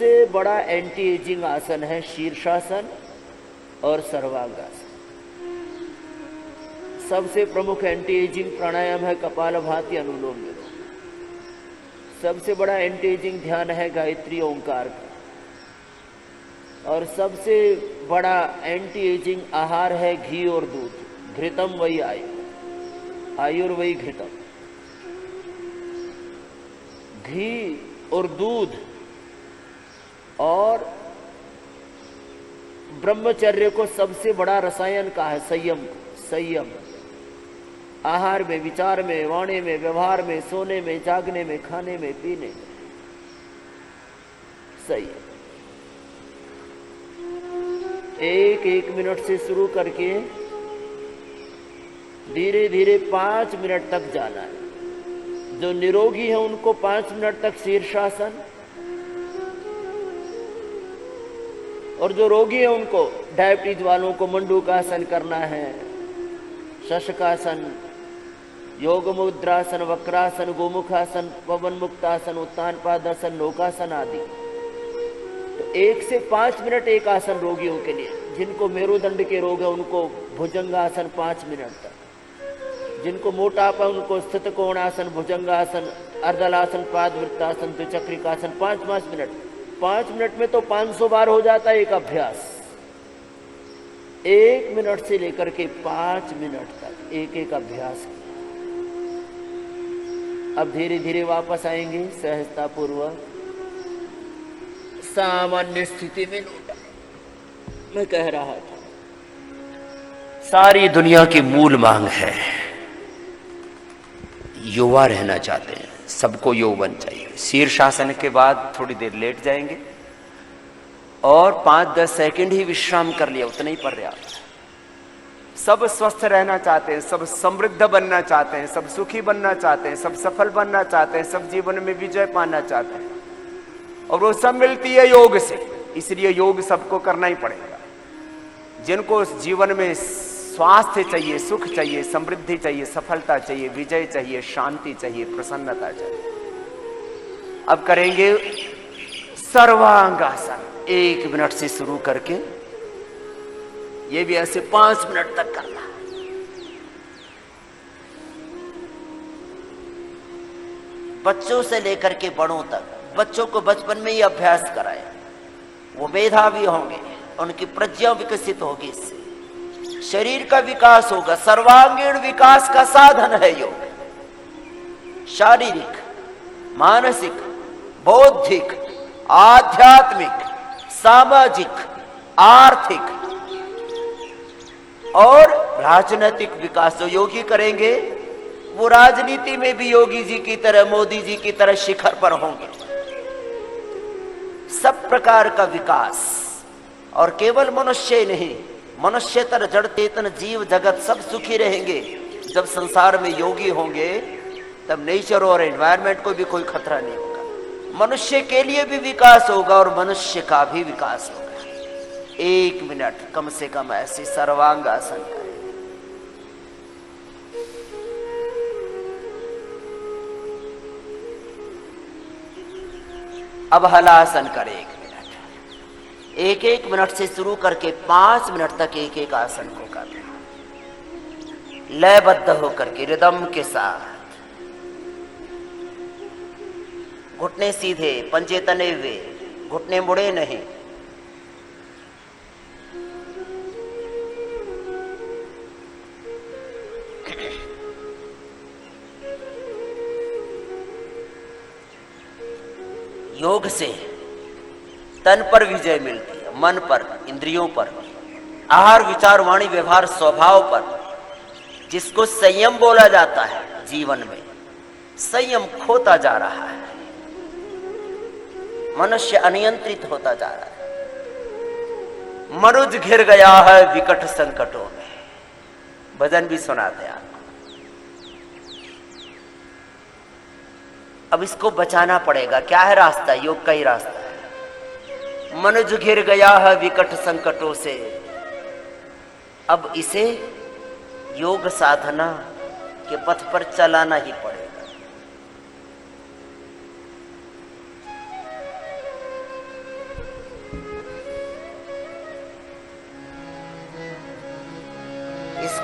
सबसे बड़ा anti ageing आसन है शीर्षासन और सर्वांगासन। सबसे प्रमुख एंटी एजिंग प्राणायाम है कपालभाति अनुलोम विलोम। सबसे बड़ा एंटी एजिंग ध्यान है गायत्री ओंकार का। और सबसे बड़ा एंटी एजिंग आहार है घी और दूध। घृतम वही आयुर्वही घृतम। घी और दूध और ब्रह्मचर्य को सबसे बड़ा रसायन का है संयम। आहार में, विचार में, वाणी में, व्यवहार में, सोने में, जागने में, खाने में, पीने में संयम। एक मिनट से शुरू करके धीरे धीरे 5 मिनट तक जाना है। जो निरोगी है उनको 5 मिनट तक शीर्षासन, और जो रोगी है उनको, डायबिटीज वालों को मंडूकासन करना है, शशकासन, योग मुद्रासन, वक्रासन, गोमुखासन, पवन मुक्तासन, उत्तान पादासन, नौकासन आदि। तो 1 से 5 मिनट एक आसन रोगियों के लिए। जिनको मेरुदंड के रोग है उनको भुजंगासन 5 मिनट तक। जिनको मोटापा उनको स्थित कोणासन, भुजंगासन, अर्धलासन, पादवृत्तासन, द्विचक्रिकासन 5-5 मिनट। 5 मिनट में तो 500 बार हो जाता है एक अभ्यास। 1 मिनट से लेकर के 5 मिनट तक एक अभ्यास। अब धीरे धीरे वापस आएंगे सहजता पूर्वक सामान्य स्थिति में लौटा। मैं कह रहा था सारी दुनिया की मूल मांग है, युवा रहना चाहते हैं, सबको यौवन चाहिए। शीर्षासन के बाद थोड़ी देर लेट जाएंगे और 5-10 सेकंड ही विश्राम कर लिया, उतना ही पर्याप्त है। सब स्वस्थ रहना चाहते हैं, सब समृद्ध बनना चाहते हैं, सब सुखी बनना चाहते हैं, सब सफल बनना चाहते हैं, सब जीवन में विजय पाना चाहते हैं, और वो सब मिलती है योग से। इसलिए योग सबको करना ही पड़ेगा। जिनको जीवन में स्वास्थ्य चाहिए, सुख चाहिए, समृद्धि चाहिए, सफलता चाहिए, विजय चाहिए, शांति चाहिए, प्रसन्नता चाहिए। अब करेंगे सर्वांगासन। 1 मिनट से शुरू करके ये भी ऐसे 5 मिनट तक करना है। बच्चों से लेकर के बड़ों तक, बच्चों को बचपन में ही अभ्यास कराएं। वो मेधावी होंगे, उनकी प्रज्ञा विकसित होगी, इससे शरीर का विकास होगा। सर्वांगीण विकास का साधन है योग। शारीरिक, मानसिक, बौद्धिक, आध्यात्मिक, सामाजिक, आर्थिक और राजनीतिक विकास जो योगी करेंगे वो राजनीति में भी योगी जी की तरह, मोदी जी की तरह शिखर पर होंगे। सब प्रकार का विकास, और केवल मनुष्य नहीं, मनुष्यतर जड़ चेतन जीव जगत सब सुखी रहेंगे। जब संसार में योगी होंगे तब नेचर और एनवायरनमेंट को भी कोई खतरा नहीं होगा। मनुष्य के लिए भी विकास होगा और मनुष्य का भी विकास होगा। 1 मिनट कम से कम ऐसे सर्वांगासन करें। अब हलासन करें 1 मिनट। 1 मिनट से शुरू करके 5 मिनट तक एक आसन को करना, लयबद्ध होकर के रिदम के साथ। घुटने सीधे, पंजे तने हुए, घुटने मुड़े नहीं। योग से तन पर विजय मिलती है, मन पर, इंद्रियों पर, आहार, विचार, वाणी, व्यवहार, स्वभाव पर। जिसको संयम बोला जाता है, जीवन में संयम खोता जा रहा है। मनुष्य अनियंत्रित होता जा रहा है। मनुज घिर गया है विकट संकटों में। भजन भी सुनाते हैं आपको। अब इसको बचाना पड़ेगा। क्या है रास्ता? योग का ही रास्ता है। मनुज घिर गया है विकट संकटों से। अब इसे योग साधना के पथ पर चलाना ही पड़ेगा।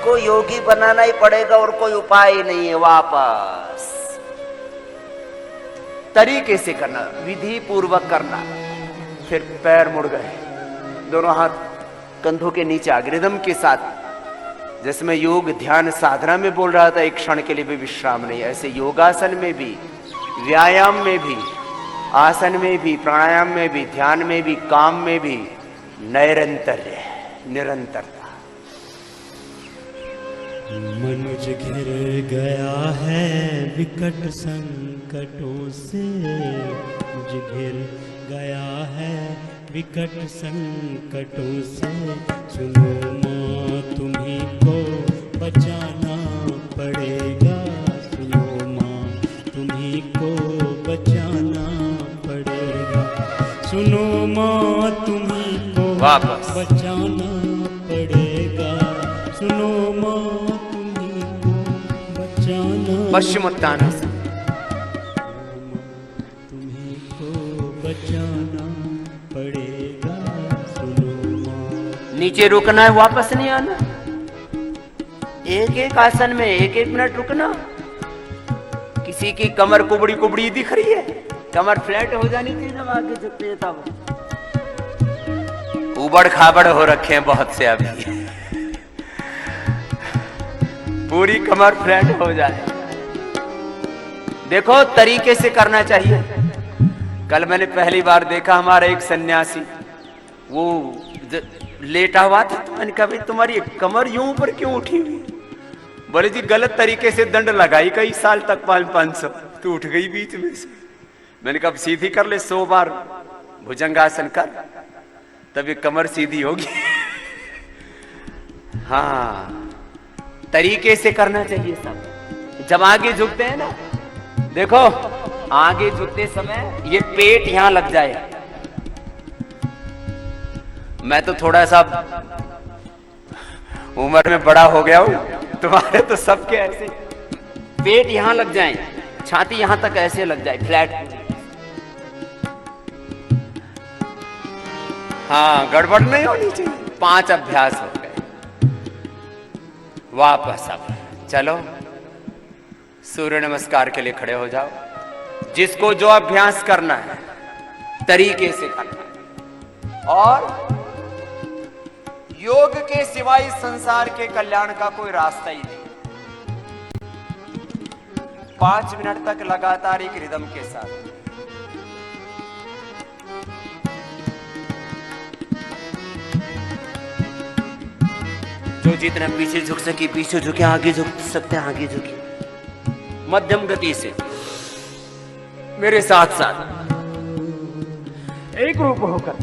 को योगी बनाना ही पड़ेगा और कोई उपाय ही नहीं है। वापस तरीके से करना, विधि पूर्वक करना। फिर पैर मुड़ गए, दोनों हाथ कंधों के नीचे आ गए रिदम के साथ। जिसमें योग ध्यान साधना में बोल रहा था एक क्षण के लिए भी विश्राम नहीं, ऐसे योगासन में भी, व्यायाम में भी, आसन में भी, प्राणायाम में भी, ध्यान में भी, काम में भी नैरंतर्य, निरंतरता। मनुज घिर गया है विकट संकटों से, मुझ घिर गया है विकट संकटों से। सुनो माँ तुम्हीं को बचाना पड़ेगा, सुनो माँ तुम्हीं को बचाना पड़ेगा, सुनो माँ तुम्हीं को बचाना पड़ेगा, सुनो माँ तुम्हीं को बचाना। पश्चिमोत्तानासन। तुम्हीं को बचाना पड़ेगा, सुनो माँ। नीचे रुकना है, वापस नहीं आना। एक एक आसन में एक एक मिनट रुकना। किसी की कमर कुबड़ी कुबड़ी दिख रही है, कमर फ्लैट हो जानी चाहिए जब आगे झुकते हैं तब। उबड़ खाबड़ हो रखे हैं बहुत से अभी, पूरी कमर फ्लैट हो जाए। देखो तरीके से करना चाहिए। कल मैंने पहली बार देखा हमारा एक सन्यासी, वो लेटा हुआ था, तो मैंने कहा भाई तुम्हारी कमर यूं ऊपर क्यों उठी हुई? बोले जी गलत तरीके से दंड लगाई कई साल तक, 500 तो उठ गई बीच में से। मैंने कहा सीधी कर ले, 100 बार भुजंगासन कर, तब ये कमर सीधी होगी। हाँ तरीके से करना चाहिए सब। जब आगे झुकते हैं ना, देखो आगे झुकते समय ये पेट यहां लग जाए। मैं तो थोड़ा सा उम्र में बड़ा हो गया हूं, तुम्हारे तो सबके ऐसे पेट यहां लग जाए, छाती यहां तक ऐसे लग जाए फ्लैट। हाँ गड़बड़ नहीं होनी चाहिए। 5 अभ्यास हो गए। वापस अब चलो, सूर्य नमस्कार के लिए खड़े हो जाओ। जिसको जो अभ्यास करना है तरीके से करना है, और योग के सिवाय इस संसार के कल्याण का कोई रास्ता ही नहीं। 5 मिनट तक लगातार एक रिदम के साथ। जो जितना पीछे झुक सके पीछे झुके, आगे झुक सकते हैं आगे झुके, मध्यम गति से मेरे साथ साथ एक रूप होकर।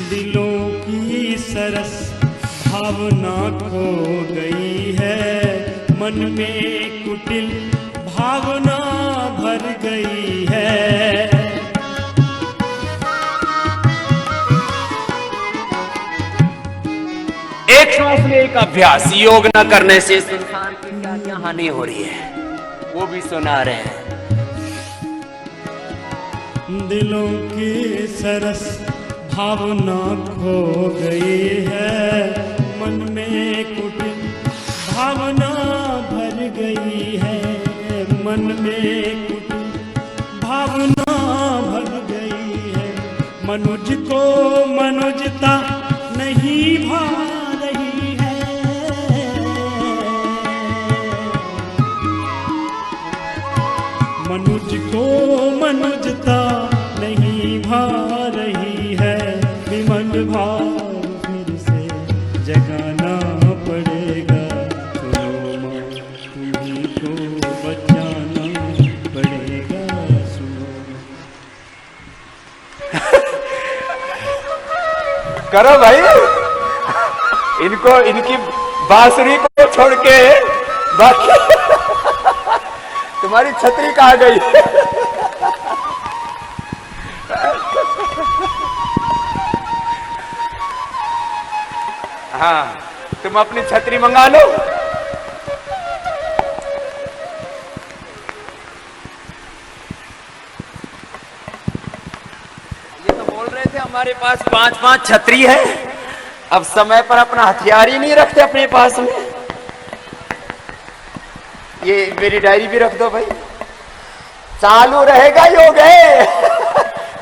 दिलों की सरस भावना खो गई है, मन में कुटिल भावना भर गई है। एक श्वास में एक अभ्यास। योग न करने से संसार की क्या क्या हानि हो रही है वो भी सुना रहे हैं। दिलों की सरस भावना खो गई है, मन में कुटिल भावना भर गई है, मन में कुटिल भावना भर गई है। मनुज को मनुजता नहीं भा रही है, मनुज को मनुजता नहीं भा रही है। विमल भाव फिर से जगाना पड़ेगा, सुनो माँ तुम्हीं को बचाना पड़ेगा, सुनो। करो भाई, इनको इनकी बांसुरी को छोड़ के बाकी तुम्हारी छतरी कहाँ गई? हाँ तुम अपनी छतरी मंगा लो। ये तो बोल रहे थे हम हमारे पास 5-5 छतरी है, अब समय पर अपना हथियार ही नहीं रखते अपने पास में। ये मेरी डायरी भी रख दो भाई, चालू रहेगा योग है।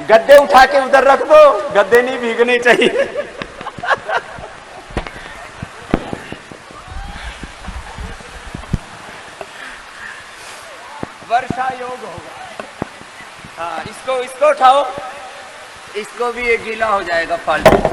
गद्दे उठा के उधर रख दो, गद्दे नहीं भीगने चाहिए। वर्षा योग होगा। हाँ, इसको उठाओ, इसको भी ये गीला हो जाएगा फालतू।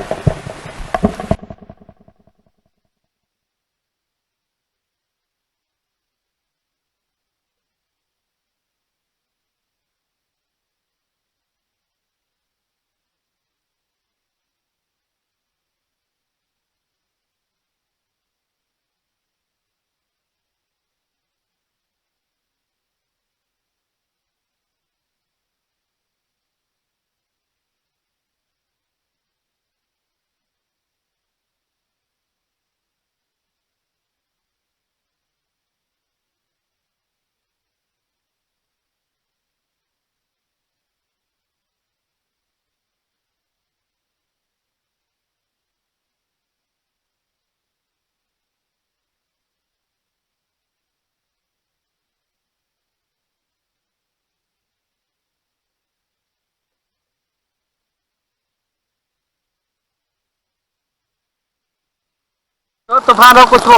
तो तूफान हो कुछ हो।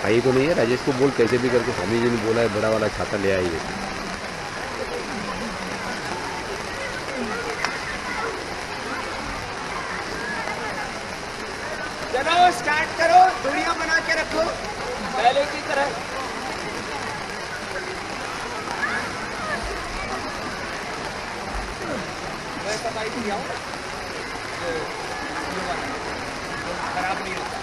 खाई तो नहीं है, राजेश को बोल कैसे भी करके स्वामी जी ने बोला है बड़ा वाला छाता ले आइए। चलो स्टार्ट करो, दूरियां बना के रखो पहले की तरह। खराब नहीं होता।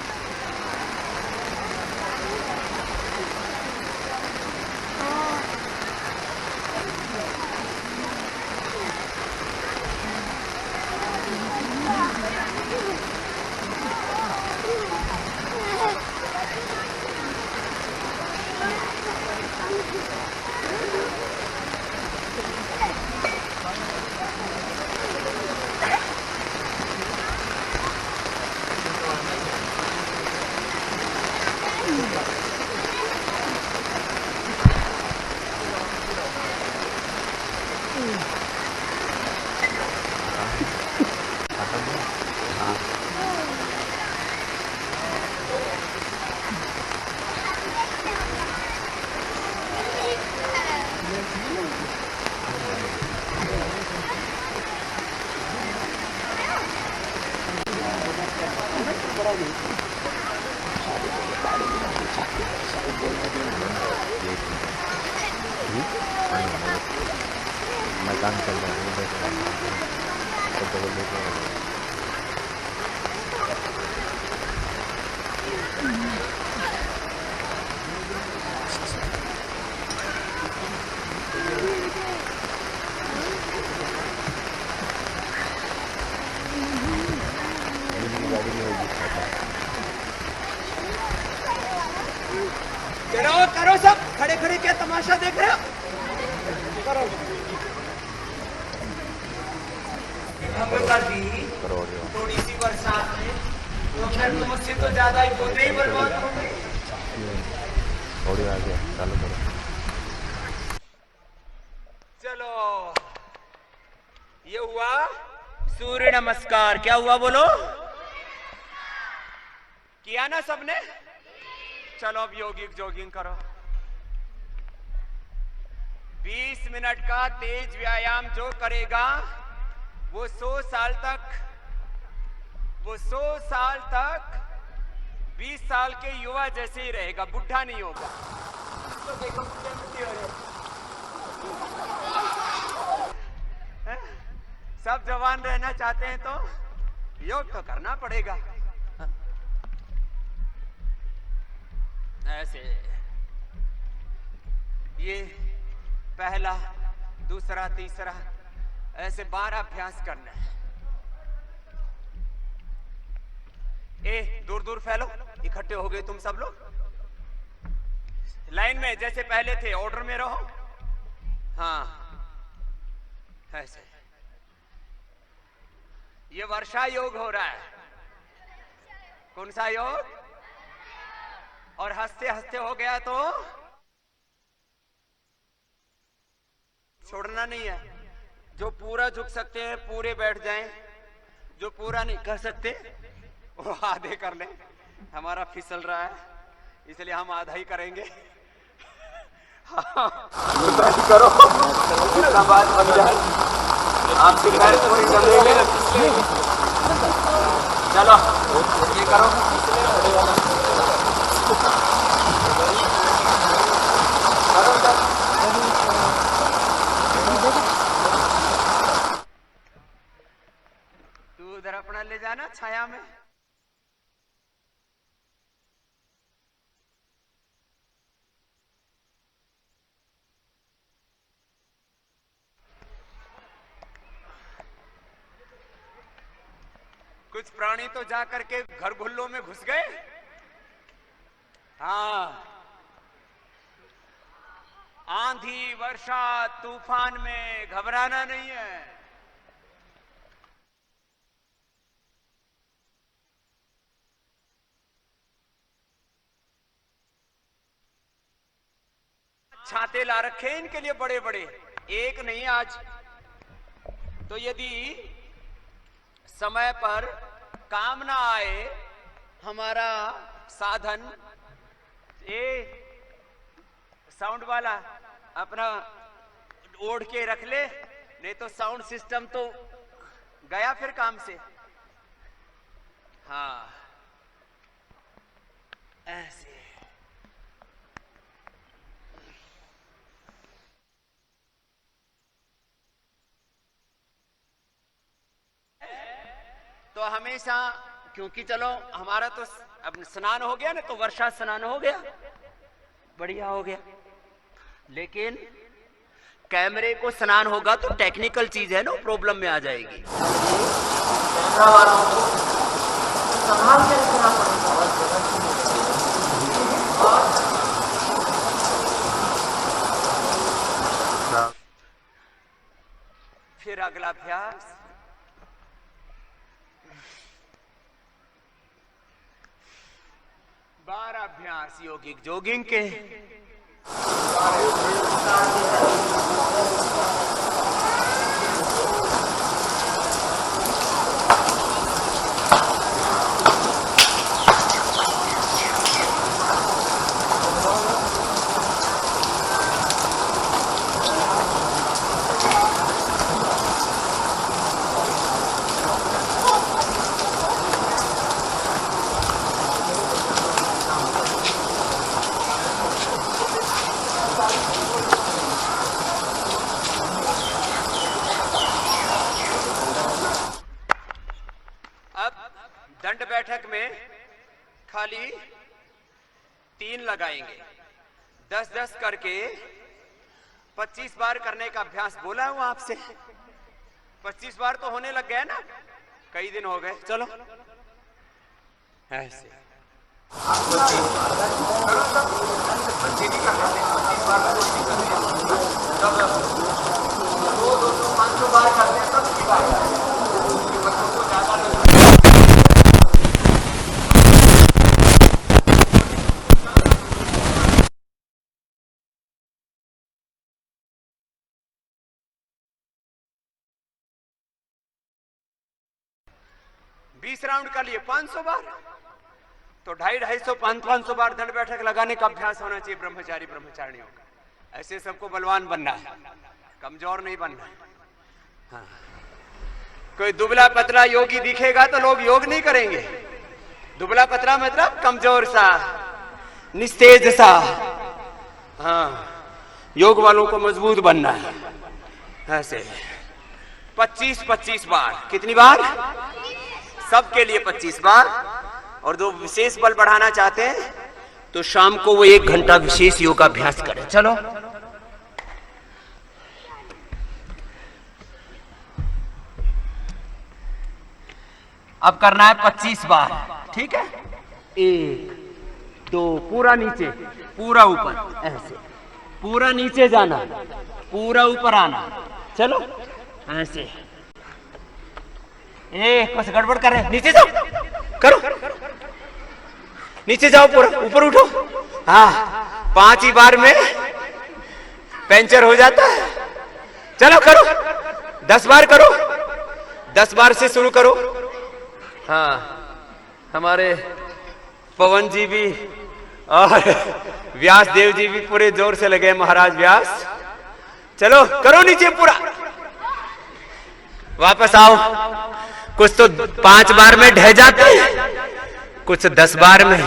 मैं काम चल रहा करो सब खड़े खड़े क्या तमाशा देख रहे हो? करो। थोड़ी सी बरसात में तो खैर मुझसे तो ज्यादा ही पौधे ही बर्बाद हो गए। थोड़ी आ गया, चालू करो। चलो, ये हुआ सूर्य नमस्कार। क्या हुआ बोलो? किया ना सबने? चलो अब योगिक जॉगिंग करो। 20 मिनट का तेज व्यायाम जो करेगा वो 100 साल तक 20 साल के युवा जैसे ही रहेगा, बुढ़ा नहीं होगा। तो देखो सब जवान रहना चाहते हैं तो योग तो करना पड़ेगा। ऐसे ये पहला, दूसरा, तीसरा, ऐसे 12 अभ्यास करना है। दूर फैलो, इकट्ठे हो गए तुम सब लोग, लाइन में जैसे पहले थे, ऑर्डर में रहो। हाँ, ऐसे। ये वर्षा योग हो रहा है। कौन सा योग? और हंसते हंसते हो गया तो छोड़ना नहीं है। जो पूरा झुक सकते हैं पूरे बैठ जाएं, जो पूरा नहीं कर सकते वो आधे कर लें। हमारा फिसल रहा है इसलिए हम आधा ही करेंगे। करो बात बन जाए, आपसे चलो ये करो। तू उधर अपना ले जाना छाया में। कुछ प्राणी तो जा करके घर गुल्लों में घुस गए। हाँ, आंधी वर्षा तूफान में घबराना नहीं है। छाते ला रखे इनके लिए बड़े बड़े, एक नहीं आज। तो यदि समय पर काम ना आए हमारा साधन, ये साउंड वाला अपना ओढ़ के रख ले, नहीं तो साउंड सिस्टम तो गया फिर काम से। हाँ, ऐसे। तो हमेशा, क्योंकि चलो हमारा तो अब स्नान हो गया ना, तो वर्षा स्नान हो गया, बढ़िया हो गया। लेकिन कैमरे को स्नान होगा तो टेक्निकल चीज है ना, प्रॉब्लम में आ जाएगी। कैमरा वालों को संभाल के रखना पड़ेगा। फिर अगला अभ्यास, बारह अभ्यास योगिक जोगिंग के। दंड बैठक में खाली 3 लगाएंगे, 10-10 करके 25 बार करने का अभ्यास बोला हूं आपसे। 25 बार तो होने लग गया ना, कई दिन हो गए। चलो ऐसे बार करते हैं तब की बात है। बच्चों को ज्यादा 20 राउंड कर लिए 500 बार, तो 250-250 बार दंड बैठक लगाने का अभ्यास होना चाहिए ब्रह्मचारी ब्रह्मचारिणियों का। ऐसे सबको बलवान बनना है, कमजोर नहीं बनना है। हाँ। कोई दुबला पतला योगी दिखेगा तो लोग योग नहीं करेंगे। दुबला पतला मतलब कमजोर सा, निस्तेज सा। हाँ, योग वालों को मजबूत बनना है। ऐसे 25-25 बार। कितनी बार? सबके लिए 25 बार। और जो विशेष बल बढ़ाना चाहते हैं तो शाम को वो 1 घंटा विशेष योगाभ्यास करें। चलो अब करना है 25 बार, ठीक है? 1 2 पूरा नीचे, पूरा ऊपर, ऐसे पूरा नीचे जाना, पूरा ऊपर आना, चलो ऐसे। कुछ गड़बड़ कर रहे, नीचे जाओ, करो, नीचे जाओ, पूरा ऊपर उठो। हाँ, 5 ही बार में पंचर हो जाता है। चलो करो, 10 बार करो, 10 बार से शुरू करो। हाँ, हमारे पवन जी भी और व्यास देव जी भी पूरे जोर से लगे, महाराज व्यास। चलो करो नीचे पूरा, वापस आओ। कुछ तो 5 बार में ढह जाते हैं, कुछ 10 बार में।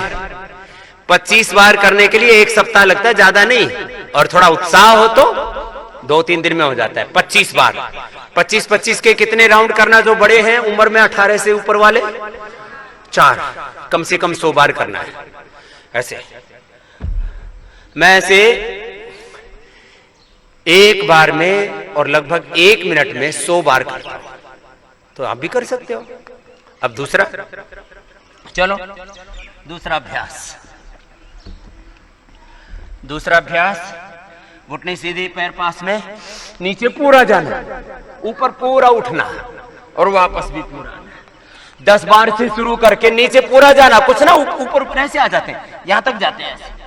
25 बार करने के लिए 1 सप्ताह लगता है, ज्यादा नहीं, और थोड़ा उत्साह हो तो 2-3 दिन में हो जाता है। 25 बार, 25 के कितने राउंड करना? जो बड़े हैं उम्र में 18 से ऊपर वाले 4, कम से कम 100 बार करना है। ऐसे मैं ऐसे 1 बार में और लगभग 1 मिनट में 100 बार करता हूं, तो आप भी कर सकते हो। अब दूसरा, चलो दूसरा अभ्यास। दूसरा अभ्यास, घुटने सीधे, पैर पास में, नीचे पूरा जाना, ऊपर पूरा उठना और वापस भी पूरा आना। 10 बार से शुरू करके नीचे पूरा जाना, कुछ ना ऊपर ऊपर ऐसे आ जाते हैं, यहां तक जाते हैं ऐसे।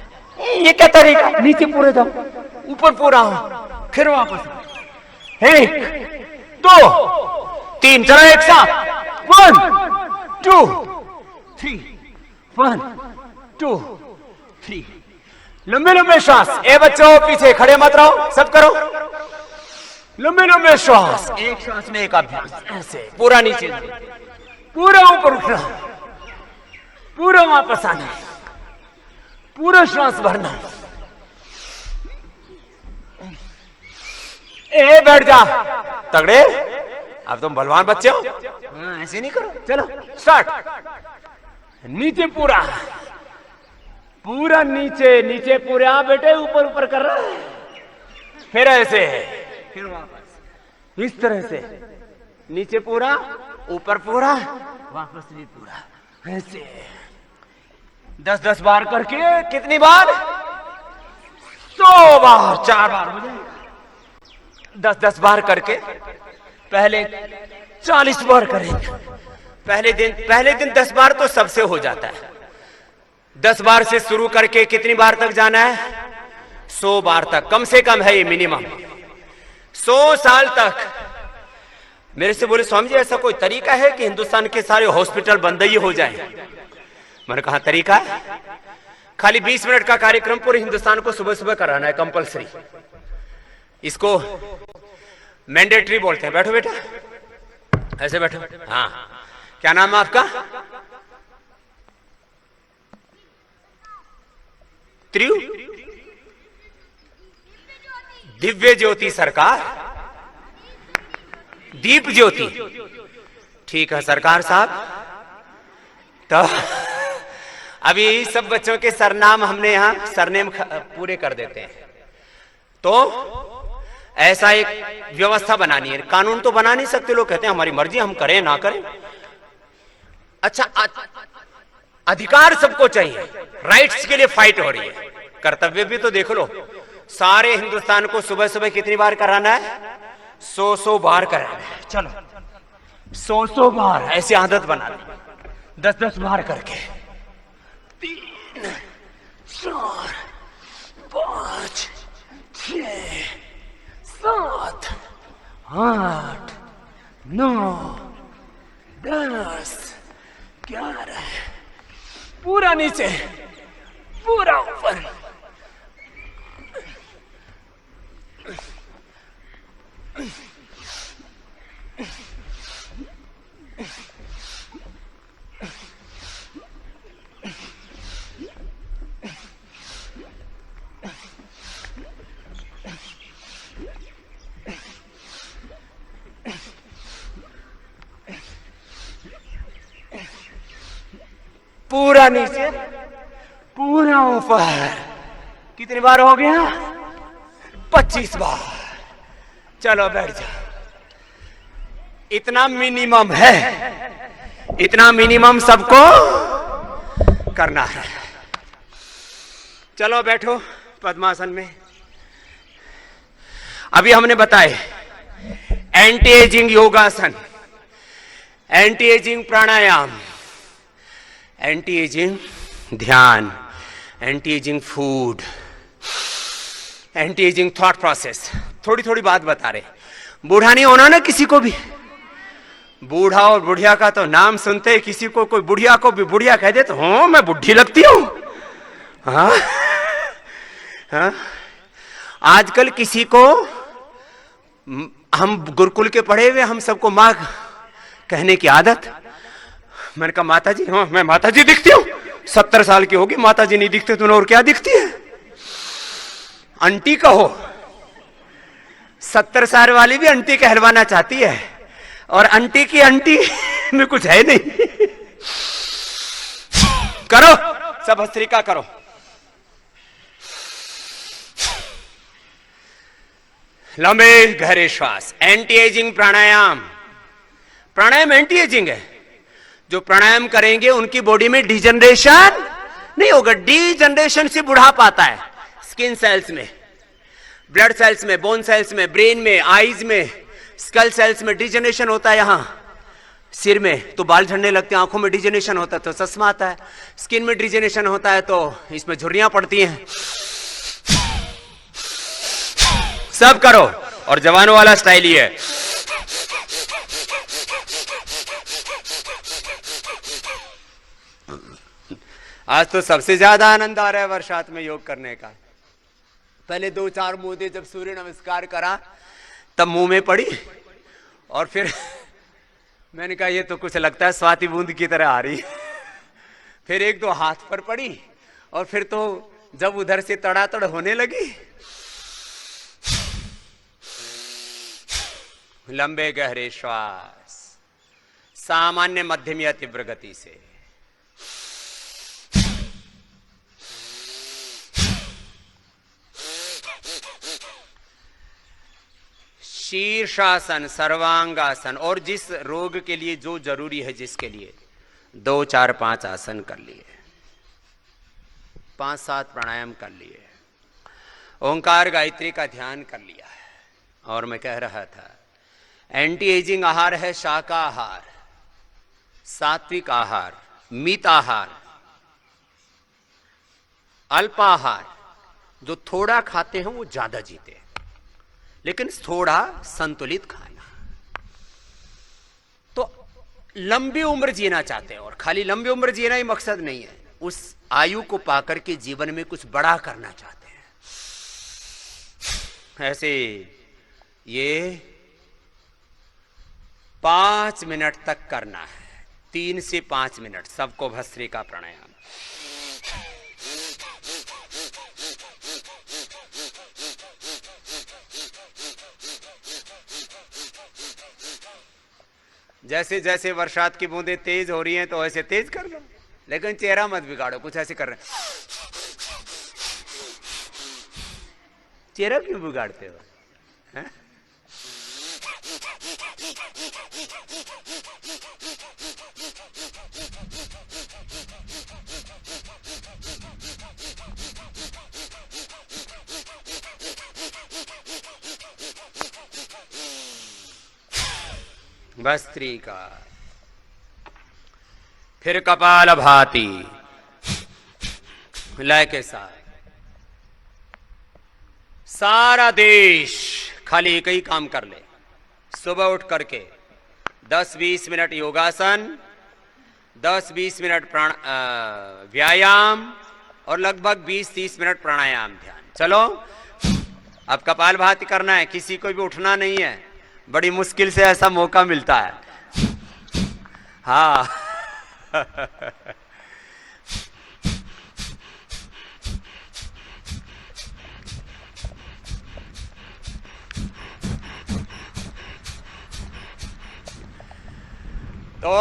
ये क्या तरीका? नीचे पूरे जाओ, ऊपर पूरा हो, फिर वापस। 1 2 3, चलो एक साथ, 1 2 3, 1 2 3। लंबे लंबे श्वास। बच्चों पीछे खड़े मत रहो, सब करो लंबे लंबे श्वास। एक श्वास में एक अभ्यास, ऐसे पूरा नीचे, पूरा ऊपर उठना, पूरा वापस आना, पूरा श्वास भरना। बैठ जा तगड़े, अब तुम बलवान बच्चे हो। ऐसे नहीं करो, चलो स्टार्ट। नीचे पूरा, पूरा नीचे, नीचे पूरे। बेटे ऊपर ऊपर कर रहा है, फिर ऐसे, फिर वापस इस तरह से, नीचे पूरा, ऊपर पूरा, वापस भी पूरा, ऐसे 10-10 बार करके। कितनी बार? 100 बार, 4 बार हो जाएगा। 10-10 बार करके, पहले 40 बार करेंगे। पहले दिन 10 बार तो सबसे हो जाता है। 10 बार से शुरू करके कितनी बार तक जाना है? 100 बार तक, कम से कम है ये मिनिमम। 100 साल तक। मेरे से बोले, स्वामी जी ऐसा कोई तरीका है कि हिंदुस्तान के सारे हॉस्पिटल बंद ही हो जाएं? मैंने कहा तरीका है, खाली 20 मिनट का कार्यक्रम पूरे हिंदुस्तान को सुबह सुबह कराना है, कंपलसरी। इसको मैंडेटरी बोलते हैं। बैठो बेटा, ऐसे बैठो। हाँ, क्या नाम है आपका? त्रियु दिव्य ज्योति सरकार, दीप ज्योति। ठीक है सरकार साहब। तो अभी सब बच्चों के सरनाम हमने यहां सरनेम पूरे कर देते हैं। तो ऐसा एक व्यवस्था बनानी है। कानून तो बना नहीं सकते, लोग कहते हैं हमारी मर्जी, हम करें ना करें। अच्छा, अधिकार सबको चाहिए, राइट्स के लिए फाइट हो रही है। कर्तव्य भी तो देख लो, सारे हिंदुस्तान को सुबह सुबह कितनी बार कराना है? 100 बार कराना है। चलो 100 बार ऐसी आदत बना ली, 10-10 बार करके। 3 4 5 6 7 8 9 10 11। पूरा नीचे, पूरा ऊपर। पूरा नीचे, पूरा ऊपर। कितनी बार हो गया? 25 बार। चलो बैठ जाओ। इतना मिनिमम है, इतना मिनिमम सबको करना है। चलो बैठो पद्मासन में। अभी हमने बताए एंटी एजिंग योगासन, एंटी एजिंग प्राणायाम, एंटी एजिंग ध्यान, anti ageing food, anti ageing thought process. थोड़ी थोड़ी बात बता रहे। बूढ़ा नहीं होना ना किसी को भी। बूढ़ा और बुढ़िया का तो नाम सुनते ही किसी को, कोई बुढ़िया को भी बुढ़िया कह दे तो हाँ मैं बुढ़ी लगती हूं। हाँ हाँ, आजकल किसी को, हम गुरुकुल के पढ़े हुए, हम सबको माँ कहने की आदत। मैंने कहा माता जी, हाँ मैं माता जी दिखती हूँ। 70 साल की होगी, माता जी नहीं दिखते तुम्हें और क्या दिखती है? आंटी कहो। 70 साल वाली भी आंटी कहलवाना चाहती है, और आंटी की आंटी में कुछ है नहीं। करो सब भस्त्रिका करो। लंबे गहरे श्वास। एंटी एजिंग प्राणायाम। प्राणायाम एंटी एजिंग है। जो प्राणायाम करेंगे उनकी बॉडी में डिजनरेशन नहीं होगा। डिजनरेशन से बुढ़ापा आता है स्किन सेल्स में, ब्लड सेल्स में, बोन सेल्स में, ब्रेन में, आईज में, स्कल सेल्स में डिजनरेशन होता है। यहां सिर में तो बाल झड़ने लगते हैं, आंखों में डिजनरेशन होता है तो चश्मा आता है, स्किन में डिजनरेशन होता है तो इसमें झुर्रियां पड़ती हैं। सब करो। और जवानों वाला स्टाइल ही है। आज तो सबसे ज्यादा आनंद आ रहा है वर्षात में योग करने का। पहले 2-4 मोदे जब सूर्य नमस्कार करा तब मुंह में पड़ी, और फिर मैंने कहा ये तो कुछ लगता है स्वाति बूंद की तरह आ रही। फिर 1-2 हाथ पर पड़ी, और फिर तो जब उधर से तड़ातड़ होने लगी। लंबे गहरे श्वास, सामान्य मध्यम या तीव्र गति से। शीर्षासन, सर्वांगासन, और जिस रोग के लिए जो जरूरी है, जिसके लिए 2, 4, 5 आसन कर लिए, 5-7 प्राणायाम कर लिए, ओंकार गायत्री का ध्यान कर लिया है। और मैं कह रहा था एंटी एजिंग आहार है शाकाहार, सात्विक आहार, मिताहार, अल्पाहार। जो थोड़ा खाते हैं वो ज्यादा जीते हैं, लेकिन थोड़ा संतुलित खाना। तो लंबी उम्र जीना चाहते हैं, और खाली लंबी उम्र जीना ही मकसद नहीं है, उस आयु को पाकर के जीवन में कुछ बड़ा करना चाहते हैं। ऐसे ये 5 मिनट तक करना है, 3 से 5 मिनट सबको भस्त्रिका प्राणायाम। जैसे जैसे बरसात की बूंदें तेज हो रही हैं तो ऐसे तेज कर लो, लेकिन चेहरा मत बिगाड़ो। कुछ ऐसे कर रहे हैं, चेहरा क्यों बिगाड़ते हो? है? भस्त्रिका, फिर कपाल भाती लय के साथ। सारा देश खाली एक ही काम कर ले, सुबह उठ करके 10-20 मिनट योगासन, 10-20 मिनट व्यायाम, और लगभग 20-30 मिनट प्राणायाम ध्यान। चलो अब कपाल भाती करना है, किसी को भी उठना नहीं है, बड़ी मुश्किल से ऐसा मौका मिलता है। हाँ तो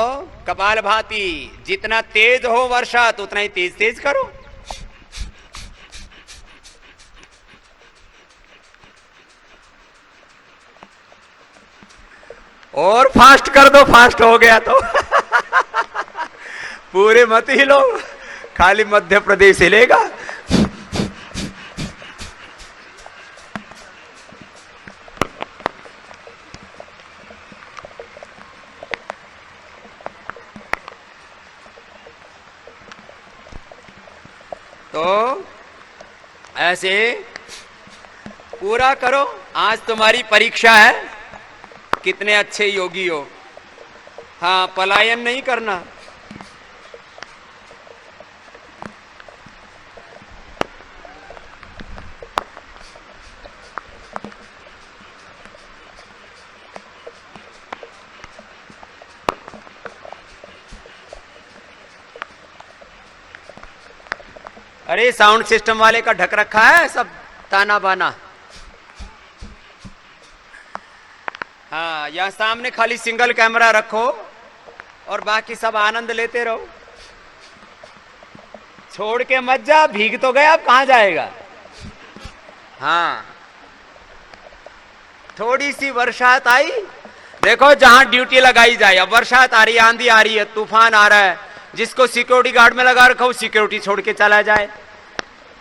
कपाल भाती जितना तेज हो वर्षा तो उतना ही तेज तेज करो। और फास्ट कर दो, फास्ट हो गया तो पूरे मत ही लो, खाली मध्य प्रदेश हिलेगा। तो ऐसे पूरा करो। आज तुम्हारी परीक्षा है, कितने अच्छे योगी हो। हाँ, पलायन नहीं करना। अरे साउंड सिस्टम वाले का ढक रखा है सब ताना बाना। हाँ, यहां सामने खाली सिंगल कैमरा रखो और बाकी सब आनंद लेते रहो। छोड़ के मत जा, भीग तो गया, अब कहां जाएगा। हाँ, थोड़ी सी बरसात आई, देखो जहां ड्यूटी लगाई जाए। अब बरसात आ रही है, आंधी आ रही है, तूफान आ रहा है, जिसको सिक्योरिटी गार्ड में लगा रखा हो सिक्योरिटी छोड़ के चला जाए।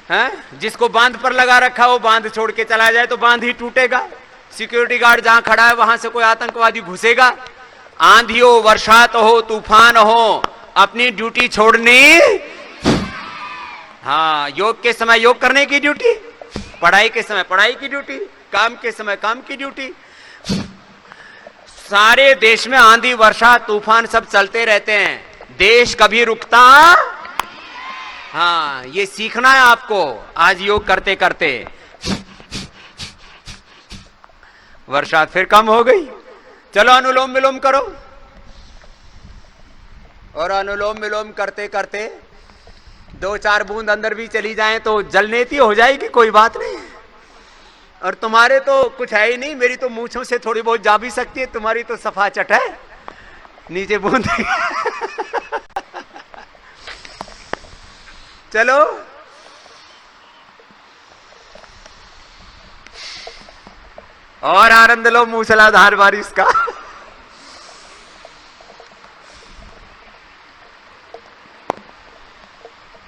हैं, जिसको बांध पर लगा रखा हो बांध छोड़ के चला जाए तो बांध ही टूटेगा। सिक्योरिटी गार्ड जहां खड़ा है वहां से कोई आतंकवादी घुसेगा। आंधी हो, बरसात हो, तूफान हो, अपनी ड्यूटी छोड़नी। हाँ, योग के समय योग करने की ड्यूटी, पढ़ाई के समय पढ़ाई की ड्यूटी, काम के समय काम की ड्यूटी। सारे देश में आंधी वर्षा तूफान सब चलते रहते हैं, देश कभी रुकता। हाँ, ये सीखना है आपको आज योग करते करते। वर्षा फिर कम हो गई, चलो अनुलोम विलोम करो। और अनुलोम विलोम करते करते 2-4 बूंद अंदर भी चली जाएं तो जलनेती हो जाएगी, कोई बात नहीं। और तुम्हारे तो कुछ है ही नहीं, मेरी तो मूंछों से थोड़ी बहुत जा भी सकती है, तुम्हारी तो सफा चट है, नीचे बूंद। चलो और आनंद लो मूसलाधार बारिश का।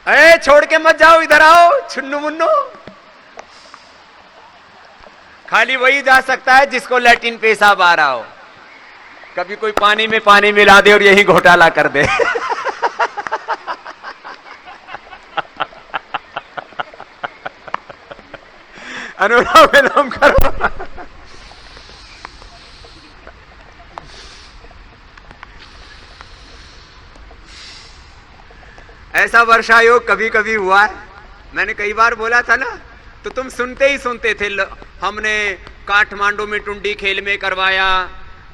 अरे छोड़ के मत जाओ, इधर आओ छुन्नू मुन्नू। खाली वही जा सकता है जिसको लैट्रिन पेशाब आ रहा हो। कभी कोई पानी में पानी मिला दे और यही घोटाला कर दे। अनुलोम विलोम करो। ऐसा वर्षा योग कभी कभी हुआ है, मैंने कई बार बोला था ना, तो तुम सुनते ही सुनते थे। हमने काठमांडू में टुंडी खेल में करवाया,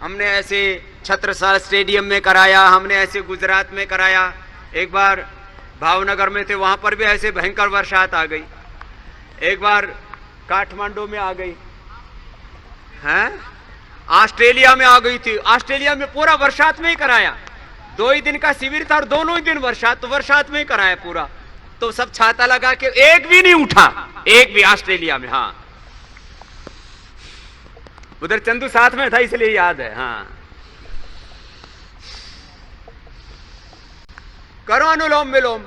हमने ऐसे छत्रसाल स्टेडियम में कराया, हमने ऐसे गुजरात में कराया, एक बार भावनगर में थे वहां पर भी ऐसे भयंकर बरसात आ गई, एक बार काठमांडू में आ गई हैं, ऑस्ट्रेलिया में आ गई थी। ऑस्ट्रेलिया में पूरा बरसात में ही कराया, 2 ही दिन का शिविर था और दोनों ही दिन बरसात, तो बरसात में ही कराया पूरा। तो सब छाता लगा के, एक भी नहीं उठा, एक भी ऑस्ट्रेलिया में। हाँ, उधर चंदू साथ में था इसलिए याद है। हाँ, करो अनुलोम विलोम।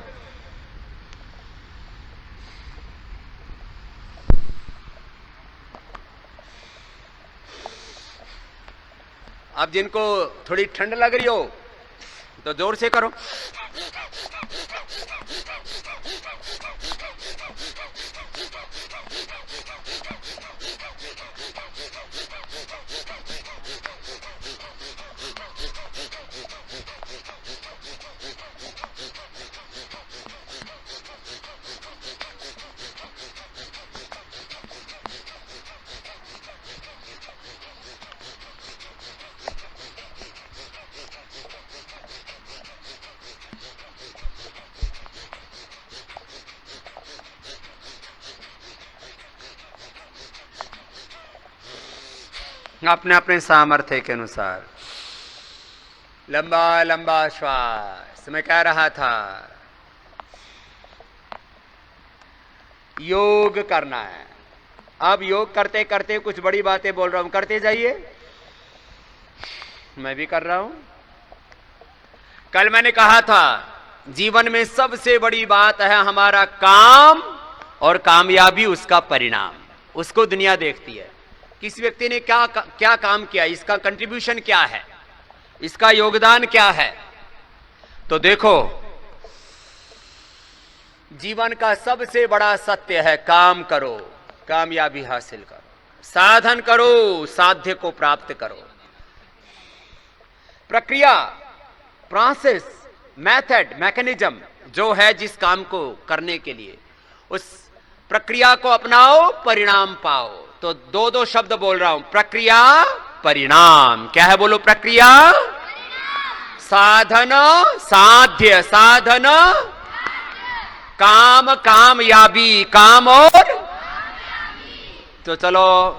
अब जिनको थोड़ी ठंड लग रही हो तो जोर से करो। अपने अपने सामर्थ्य के अनुसार लंबा लंबा श्वास। मैं कह रहा था योग करना है। अब योग करते करते कुछ बड़ी बातें बोल रहा हूं, करते जाइए, मैं भी कर रहा हूं। कल मैंने कहा था जीवन में सबसे बड़ी बात है हमारा काम और कामयाबी उसका परिणाम। उसको दुनिया देखती है, किस व्यक्ति ने क्या क्या काम किया, इसका कंट्रीब्यूशन क्या है, इसका योगदान क्या है। तो देखो, जीवन का सबसे बड़ा सत्य है काम करो, कामयाबी हासिल करो, साधन करो, साध्य को प्राप्त करो। प्रक्रिया, प्रोसेस, मेथड, मैकेनिज्म जो है जिस काम को करने के लिए, उस प्रक्रिया को अपनाओ, परिणाम पाओ। तो दो दो शब्द बोल रहा हूं, प्रक्रिया, परिणाम। क्या है बोलो? प्रक्रिया, साधन, साध्य, साधन, काम, कामयाबी, काम और। तो चलो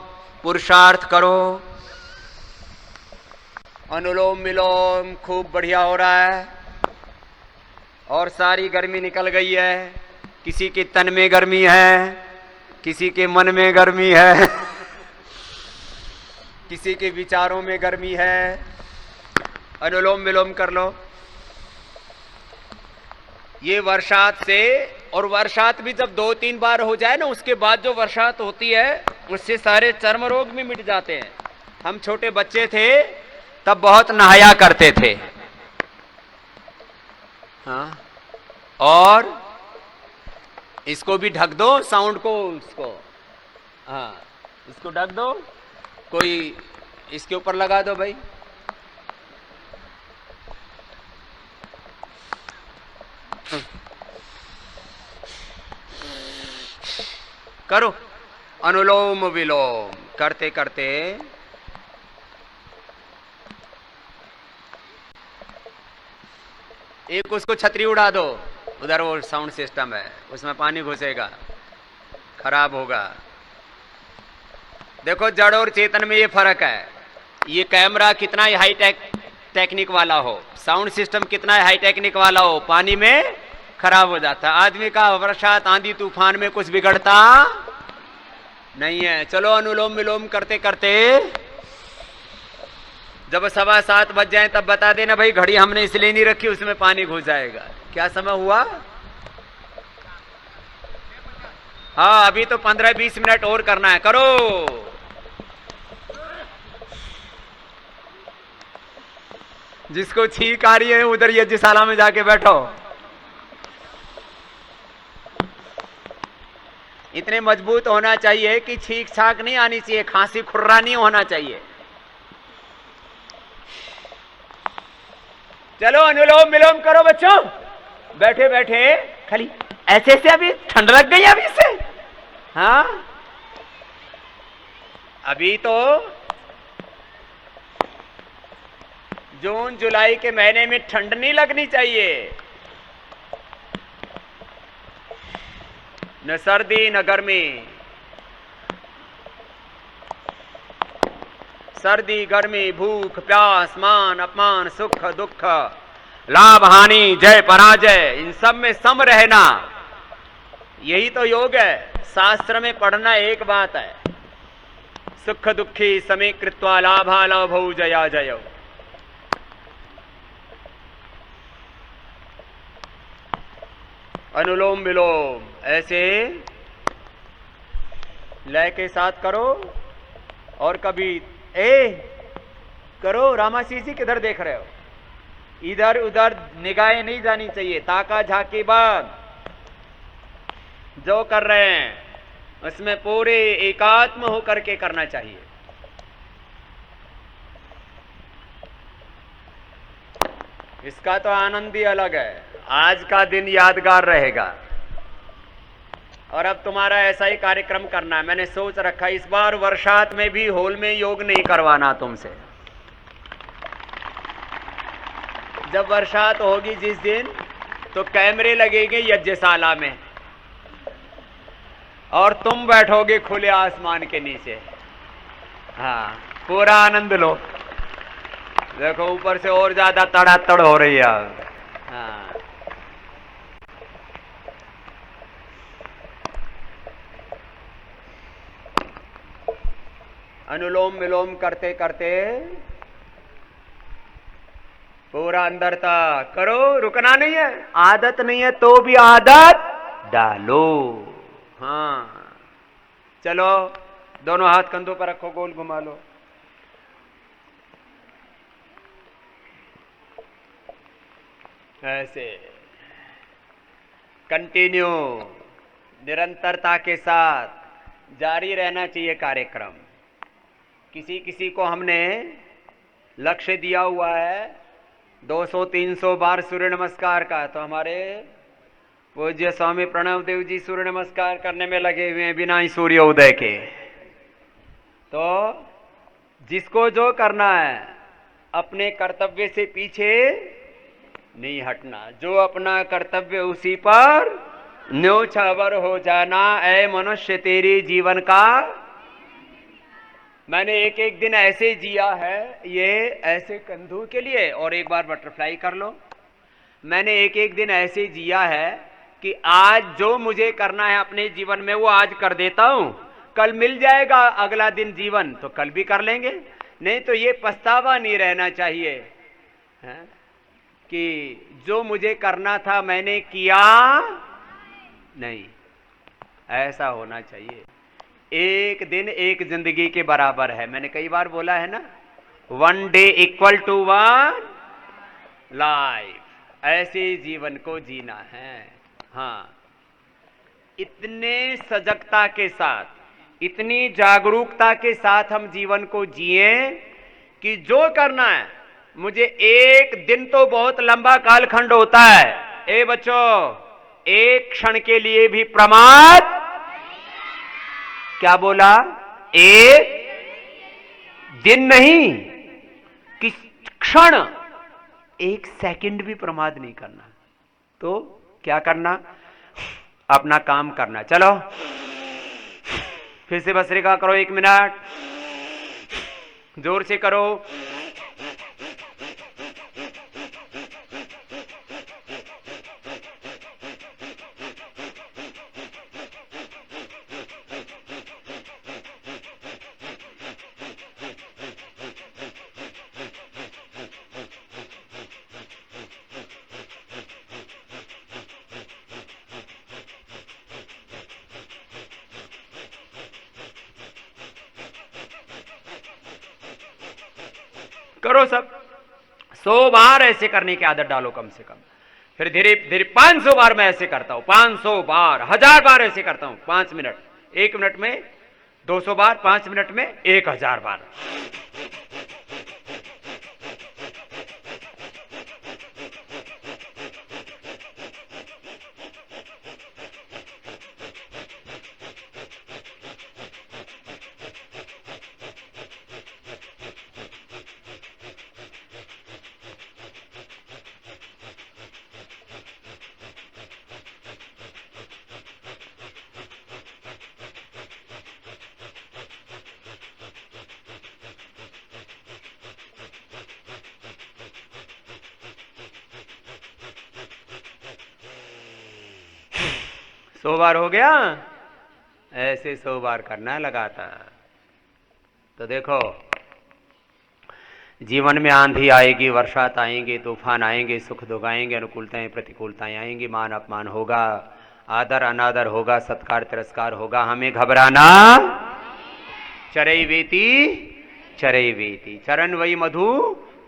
पुरुषार्थ करो। अनुलोम विलोम खूब बढ़िया हो रहा है और सारी गर्मी निकल गई है। किसी के तन में गर्मी है, किसी के मन में गर्मी है, किसी के विचारों में गर्मी है। अनुलोम विलोम कर लो। ये वर्षात से, और वर्षात भी जब 2-3 बार हो जाए ना, उसके बाद जो वर्षात होती है उससे सारे चर्म रोग भी मिट जाते हैं। हम छोटे बच्चे थे तब बहुत नहाया करते थे। हाँ, और इसको भी ढक दो, साउंड को, उसको, हाँ इसको ढक दो, कोई इसके ऊपर लगा दो भाई। करो अनुलोम विलोम करते करते एक उसको छतरी उड़ा दो, उधर वो साउंड सिस्टम है, उसमें पानी घुसेगा, खराब होगा। देखो, जड़ और चेतन में ये फर्क है। ये कैमरा कितना हाई टेक्निक वाला हो, साउंड सिस्टम कितना हाई टेक्निक वाला हो, पानी में खराब हो जाता है। आदमी का वर्षात, आंधी तूफान में कुछ बिगड़ता नहीं है। चलो अनुलोम विलोम करते करते जब 7:15 बज जाए तब बता देना भाई, घड़ी हमने इसलिए नहीं रखी, उसमें पानी घुस जाएगा। क्या समय हुआ? हाँ, अभी तो 15-20 मिनट और करना है। करो। जिसको छींक आ रही है उधर यज्ञशाला में जाके बैठो। इतने मजबूत होना चाहिए कि छींक छाक नहीं आनी चाहिए, खांसी खुर्रा नहीं होना चाहिए। चलो अनुलोम विलोम करो बच्चों, बैठे बैठे खाली ऐसे से। अभी ठंड लग गई अभी से। हाँ, अभी तो जून जुलाई के महीने में ठंड नहीं लगनी चाहिए, न सर्दी न गर्मी। सर्दी गर्मी, भूख प्यास, मान अपमान, सुख दुख, लाभ हानि, जय पराजय, इन सब में सम रहना, यही तो योग है। शास्त्र में पढ़ना एक बात है, सुख दुखी समे कृत्वा लाभा लाभौ जया जयो। अनुलोम विलोम ऐसे लय के साथ करो। और कभी करो। रामासी जी किधर देख रहे हो? इधर उधर निगाहें नहीं जानी चाहिए। ताका झाकी बाद जो कर रहे हैं उसमें पूरे एकात्म होकर के करना चाहिए। इसका तो आनंद ही अलग है। आज का दिन यादगार रहेगा। और अब तुम्हारा ऐसा ही कार्यक्रम करना है। मैंने सोच रखा इस बार वर्षात में भी हॉल में योग नहीं करवाना तुमसे। जब वर्षात होगी जिस दिन, तो कैमरे लगेंगे यज्ञशाला में और तुम बैठोगे खुले आसमान के नीचे। हाँ, पूरा आनंद लो। देखो ऊपर से और ज्यादा तड़ातड़ हो रही है। हाँ, अनुलोम विलोम करते करते पूरा अंदर तक करो, रुकना नहीं है। आदत नहीं है तो भी आदत डालो। हाँ चलो, दोनों हाथ कंधों पर रखो, गोल घुमा लो। ऐसे कंटिन्यू, निरंतरता के साथ जारी रहना चाहिए कार्यक्रम। किसी किसी को हमने लक्ष्य दिया हुआ है 200-300 बार सूर्य नमस्कार का, तो हमारे पूज्य स्वामी प्रणव देव जी सूर्य नमस्कार करने में लगे हुए हैं बिना ही सूर्योदय के। तो जिसको जो करना है, अपने कर्तव्य से पीछे नहीं हटना, जो अपना कर्तव्य उसी पर न्योछावर हो जाना। ऐ मनुष्य तेरे जीवन का, मैंने एक एक दिन ऐसे जिया है, ये ऐसे कंधों के लिए, और एक बार बटरफ्लाई कर लो। मैंने एक एक दिन ऐसे जिया है कि आज जो मुझे करना है अपने जीवन में वो आज कर देता हूं। कल मिल जाएगा अगला दिन जीवन, तो कल भी कर लेंगे। नहीं तो ये पछतावा नहीं रहना चाहिए है? कि जो मुझे करना था मैंने किया नहीं, ऐसा होना चाहिए। एक दिन एक जिंदगी के बराबर है, मैंने कई बार बोला है ना, 1 डे इक्वल टू 1 लाइफ। ऐसे जीवन को जीना है। हाँ, इतने सजगता के साथ, इतनी जागरूकता के साथ हम जीवन को जिए कि जो करना है, मुझे एक दिन तो बहुत लंबा कालखंड होता है। ए बच्चों, एक क्षण के लिए भी प्रमाद, क्या बोला, एक दिन नहीं, किस क्षण, एक सेकंड भी प्रमाद नहीं करना। तो क्या करना, अपना काम करना। चलो फिर से भस्त्रिका करो, 1 मिनट जोर से करो। करो सब, 100 बार ऐसे करने की आदत डालो कम से कम। फिर धीरे धीरे 500 बार मैं ऐसे करता हूं, 500 बार, 1000 बार ऐसे करता हूं। 5 मिनट, 1 मिनट में 200 बार, 5 मिनट में 1000 बार। सौ बार हो गया, ऐसे 100 बार करना लगातार। तो देखो, जीवन में आंधी आएगी, वर्षात आएंगे, तूफान आएंगे, सुख दुख आएंगे, अनुकूलताएं प्रतिकूलताएं आएंगी, मान अपमान होगा, आदर अनादर होगा, सत्कार तिरस्कार होगा। हमें घबराना, चरैवेति चरैवेति चरण वै मधु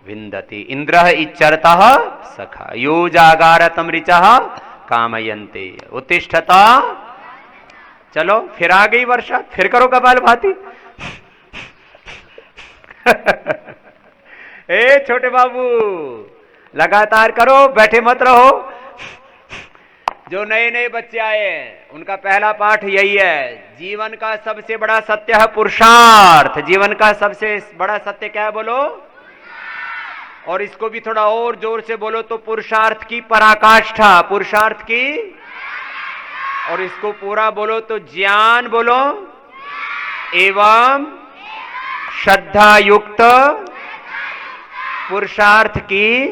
विंदति इंद्र इच्चरतः सखा यो जागारतम ऋचः कामयन्ते उत्तिष्ठता। चलो फिर आ गई वर्षा, फिर करो कपालभाति। ए छोटे बाबू, लगातार करो, बैठे मत रहो। जो नए नए बच्चे आए हैं उनका पहला पाठ यही है, जीवन का सबसे बड़ा सत्य है पुरुषार्थ। जीवन का सबसे बड़ा सत्य क्या है बोलो, और इसको भी थोड़ा और जोर से बोलो तो पुरुषार्थ की पराकाष्ठा, पुरुषार्थ की, और इसको पूरा बोलो तो ज्ञान बोलो एवं श्रद्धा युक्त पुरुषार्थ की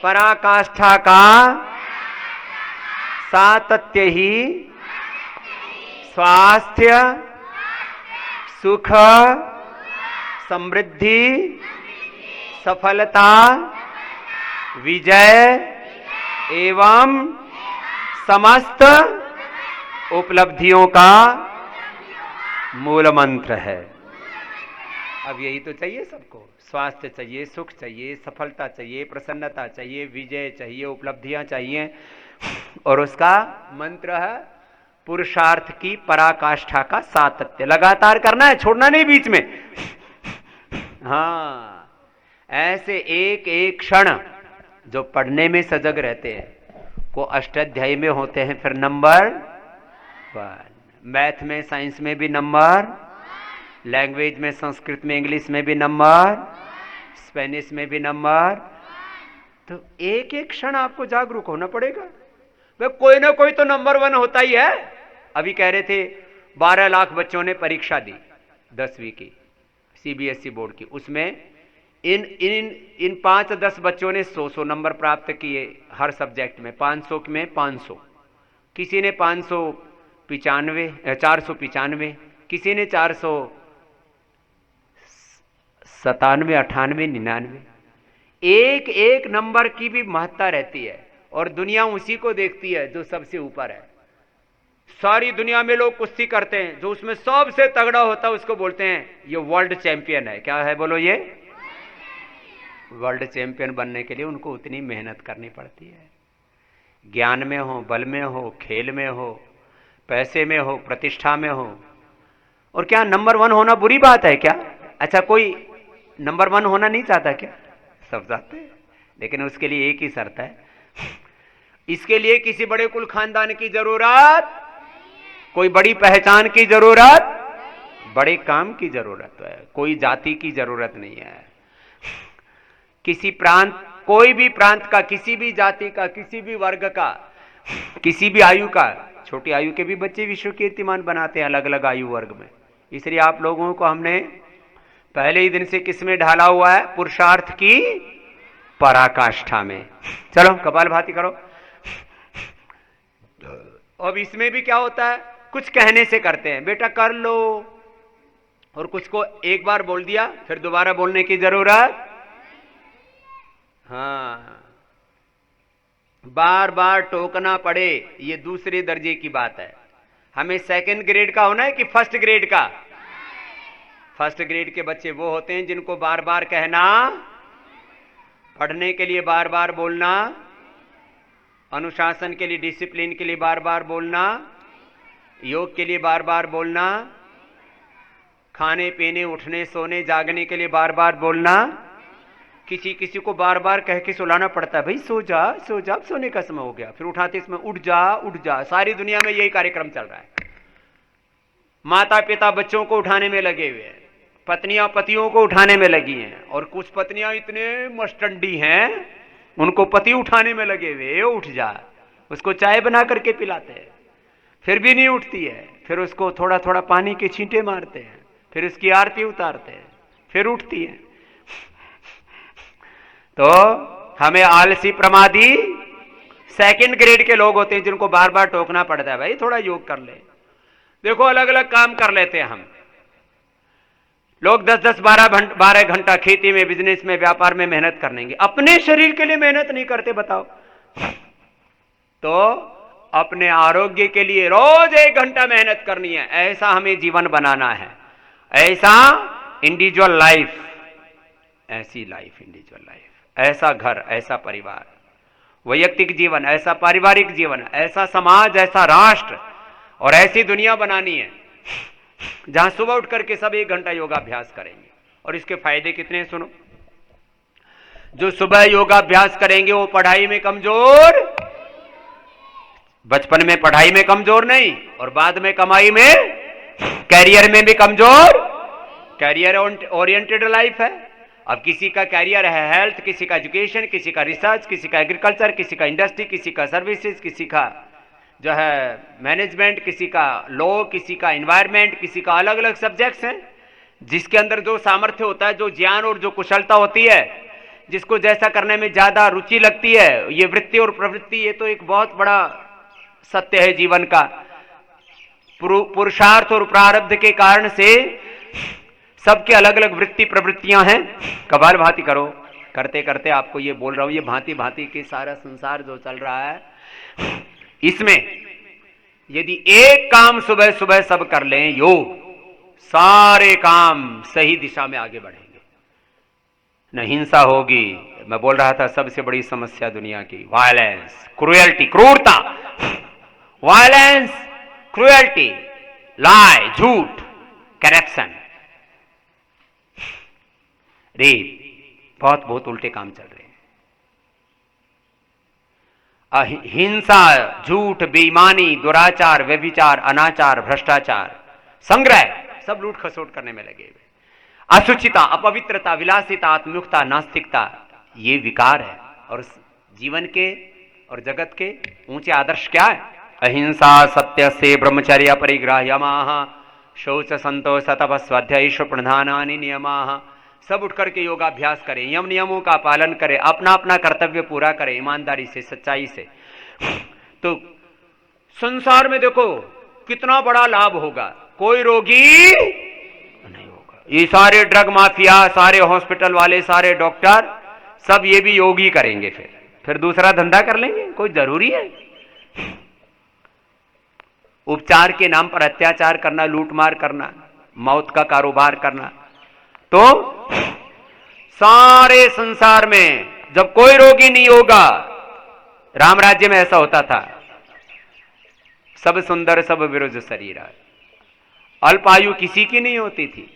पराकाष्ठा का सातत्य ही स्वास्थ्य सुख समृद्धि सफलता, विजय एवं समस्त उपलब्धियों का मूल मंत्र है। अब यही तो चाहिए सबको, स्वास्थ्य चाहिए, सुख चाहिए, सफलता चाहिए, प्रसन्नता चाहिए, विजय चाहिए, उपलब्धियां चाहिए, और उसका मंत्र है पुरुषार्थ की पराकाष्ठा का सातत्य। लगातार करना है, छोड़ना नहीं बीच में। हाँ, ऐसे एक एक क्षण जो पढ़ने में सजग रहते हैं, को अष्टाध्यायी में होते हैं फिर नंबर 1, मैथ में साइंस में भी नंबर, लैंग्वेज में संस्कृत में इंग्लिश में भी नंबर, स्पेनिश में भी नंबर। तो एक एक क्षण आपको जागरूक होना पड़ेगा। वे कोई ना कोई तो नंबर 1 होता ही है। अभी कह रहे थे 12 लाख बच्चों ने परीक्षा दी 10वीं की, सीबीएसई बोर्ड की। उसमें इन 5-10 बच्चों ने 100 नंबर प्राप्त किए हर सब्जेक्ट में, 500 में 500, किसी ने 495, किसी ने 497, 98, 99। एक एक नंबर की भी महत्ता रहती है, और दुनिया उसी को देखती है जो सबसे ऊपर है। सारी दुनिया में लोग कुश्ती करते हैं, जो उसमें सबसे तगड़ा होता है उसको बोलते हैं ये वर्ल्ड चैंपियन है। क्या है बोलो? ये वर्ल्ड चैंपियन बनने के लिए उनको उतनी मेहनत करनी पड़ती है। ज्ञान में हो, बल में हो, खेल में हो, पैसे में हो, प्रतिष्ठा में हो। और क्या नंबर 1 होना बुरी बात है क्या? अच्छा, कोई नंबर 1 होना नहीं चाहता क्या? सब चाहते हैं, लेकिन उसके लिए एक ही शर्त है। इसके लिए किसी बड़े कुल खानदान की जरूरत, कोई बड़ी पहचान की जरूरत, बड़े काम की जरूरत है, कोई जाति की जरूरत नहीं है। किसी प्रांत, कोई भी प्रांत का, किसी भी जाति का, किसी भी वर्ग का, किसी भी आयु का, छोटी आयु के भी बच्चे विश्व कीर्तिमान बनाते हैं अलग अलग आयु वर्ग में। इसलिए आप लोगों को हमने पहले ही दिन से किस में ढाला हुआ है? पुरुषार्थ की पराकाष्ठा में। चलो कपालभाति करो। अब इसमें भी क्या होता है, कुछ कहने से करते हैं, बेटा कर लो, और कुछ को एक बार बोल दिया फिर दोबारा बोलने की जरूरत। हाँ, बार बार टोकना पड़े, ये दूसरे दर्जे की बात है। हमें सेकंड ग्रेड का होना है कि फर्स्ट ग्रेड का? फर्स्ट ग्रेड के बच्चे वो होते हैं जिनको बार बार कहना, पढ़ने के लिए बार बार बोलना, अनुशासन के लिए, डिसिप्लिन के लिए बार बार बोलना, योग के लिए बार बार बोलना, खाने पीने, उठने, सोने, जागने के लिए बार बार बोलना। किसी किसी को बार बार कह के सुलाना पड़ता है, भाई सो जा सो जा, सोने का समय हो गया, फिर उठाते इसमें उठ जा उठ जा। सारी दुनिया में यही कार्यक्रम चल रहा है। माता पिता बच्चों को उठाने में लगे हुए हैं, पत्नियां पतियों को उठाने में लगी हैं, और कुछ पत्नियां इतने मस्टंडी हैं, उनको पति उठाने में लगे हुए, उठ जा, उसको चाय बना करके पिलाते हैं, फिर भी नहीं उठती है, फिर उसको थोड़ा थोड़ा पानी के छींटे मारते हैं, फिर उसकी आरती उतारते हैं, फिर उठती है। तो हमें आलसी, प्रमादी, सेकंड ग्रेड के लोग होते हैं जिनको बार बार टोकना पड़ता है, भाई थोड़ा योग कर ले। देखो अलग अलग काम कर लेते हैं हम लोग, 10-10, 12 घंटा खेती में, बिजनेस में, व्यापार में मेहनत करेंगे, अपने शरीर के लिए मेहनत नहीं करते, बताओ। तो अपने आरोग्य के लिए रोज 1 घंटा मेहनत करनी है। ऐसा हमें जीवन बनाना है, ऐसा इंडिविजुअल लाइफ, ऐसी लाइफ, इंडिविजुअल लाइफ, ऐसा घर, ऐसा परिवार, वैयक्तिक जीवन, ऐसा पारिवारिक जीवन, ऐसा समाज, ऐसा राष्ट्र, और ऐसी दुनिया बनानी है जहां सुबह उठ करके सब 1 घंटा योगाभ्यास करेंगे। और इसके फायदे कितने हैं सुनो। जो सुबह योगाभ्यास करेंगे वो पढ़ाई में कमजोर, बचपन में पढ़ाई में कमजोर नहीं, और बाद में कमाई में, कैरियर में भी कमजोर। कैरियर ओरिएंटेड लाइफ है। अब किसी का कैरियर है हेल्थ, किसी का एजुकेशन, किसी का रिसर्च, किसी का एग्रीकल्चर, किसी का इंडस्ट्री, किसी का सर्विसेज, किसी का जो है मैनेजमेंट, किसी का लॉ, किसी का एनवायरनमेंट, किसी का अलग अलग सब्जेक्ट्स हैं। जिसके अंदर जो सामर्थ्य होता है, जो ज्ञान और जो कुशलता होती है, जिसको जैसा करने में ज्यादा रुचि लगती है, ये वृत्ति और प्रवृत्ति, ये तो एक बहुत बड़ा सत्य है जीवन का। पुरुषार्थ और प्रारब्ध के कारण से सबके अलग अलग वृत्ति प्रवृत्तियां हैं। कपालभाति करो। करते करते आपको ये बोल रहा हूं, ये भांति भांति के सारा संसार जो चल रहा है, इसमें यदि एक काम सुबह सुबह सब कर लें, योग, सारे काम सही दिशा में आगे बढ़ेंगे। न हिंसा होगी। मैं बोल रहा था सबसे बड़ी समस्या दुनिया की वायलेंस, क्रूएल्टी, क्रूरता, वायलेंस, क्रूएल्टी, लाए, झूठ, करप्शन, रेप, बहुत बहुत उल्टे काम चल रहे हैं। हिंसा, झूठ, बेईमानी, दुराचार, व्यभिचार, अनाचार, भ्रष्टाचार, संग्रह, सब लूट खसोट करने में लगे हुए। असुचिता, अपवित्रता, विलासिता, आत्मयुक्ता, नास्तिकता, ये विकार है। और जीवन के और जगत के ऊंचे आदर्श क्या है? अहिंसा, सत्य से, ब्रह्मचर्य, परिग्रह्यमाह, शौच, संतोष, तप, स्वाध्याय, प्रधानानि नियमाः। सब उठ करके योगाभ्यास करें, यम नियमों का पालन करें, अपना अपना कर्तव्य पूरा करें ईमानदारी से, सच्चाई से। तो संसार में देखो कितना बड़ा लाभ होगा, कोई रोगी नहीं होगा। ये सारे ड्रग माफिया, सारे हॉस्पिटल वाले, सारे डॉक्टर, सब ये भी योगी करेंगे, फिर दूसरा धंधा कर लेंगे। कोई जरूरी है? उपचार के नाम पर अत्याचार करना, लूटमार करना, मौत का कारोबार करना। तो सारे संसार में जब कोई रोगी नहीं होगा, राम राज्य में ऐसा होता था, सब सुंदर सब विरुद्ध शरीर, अल्पायु किसी की नहीं होती थी,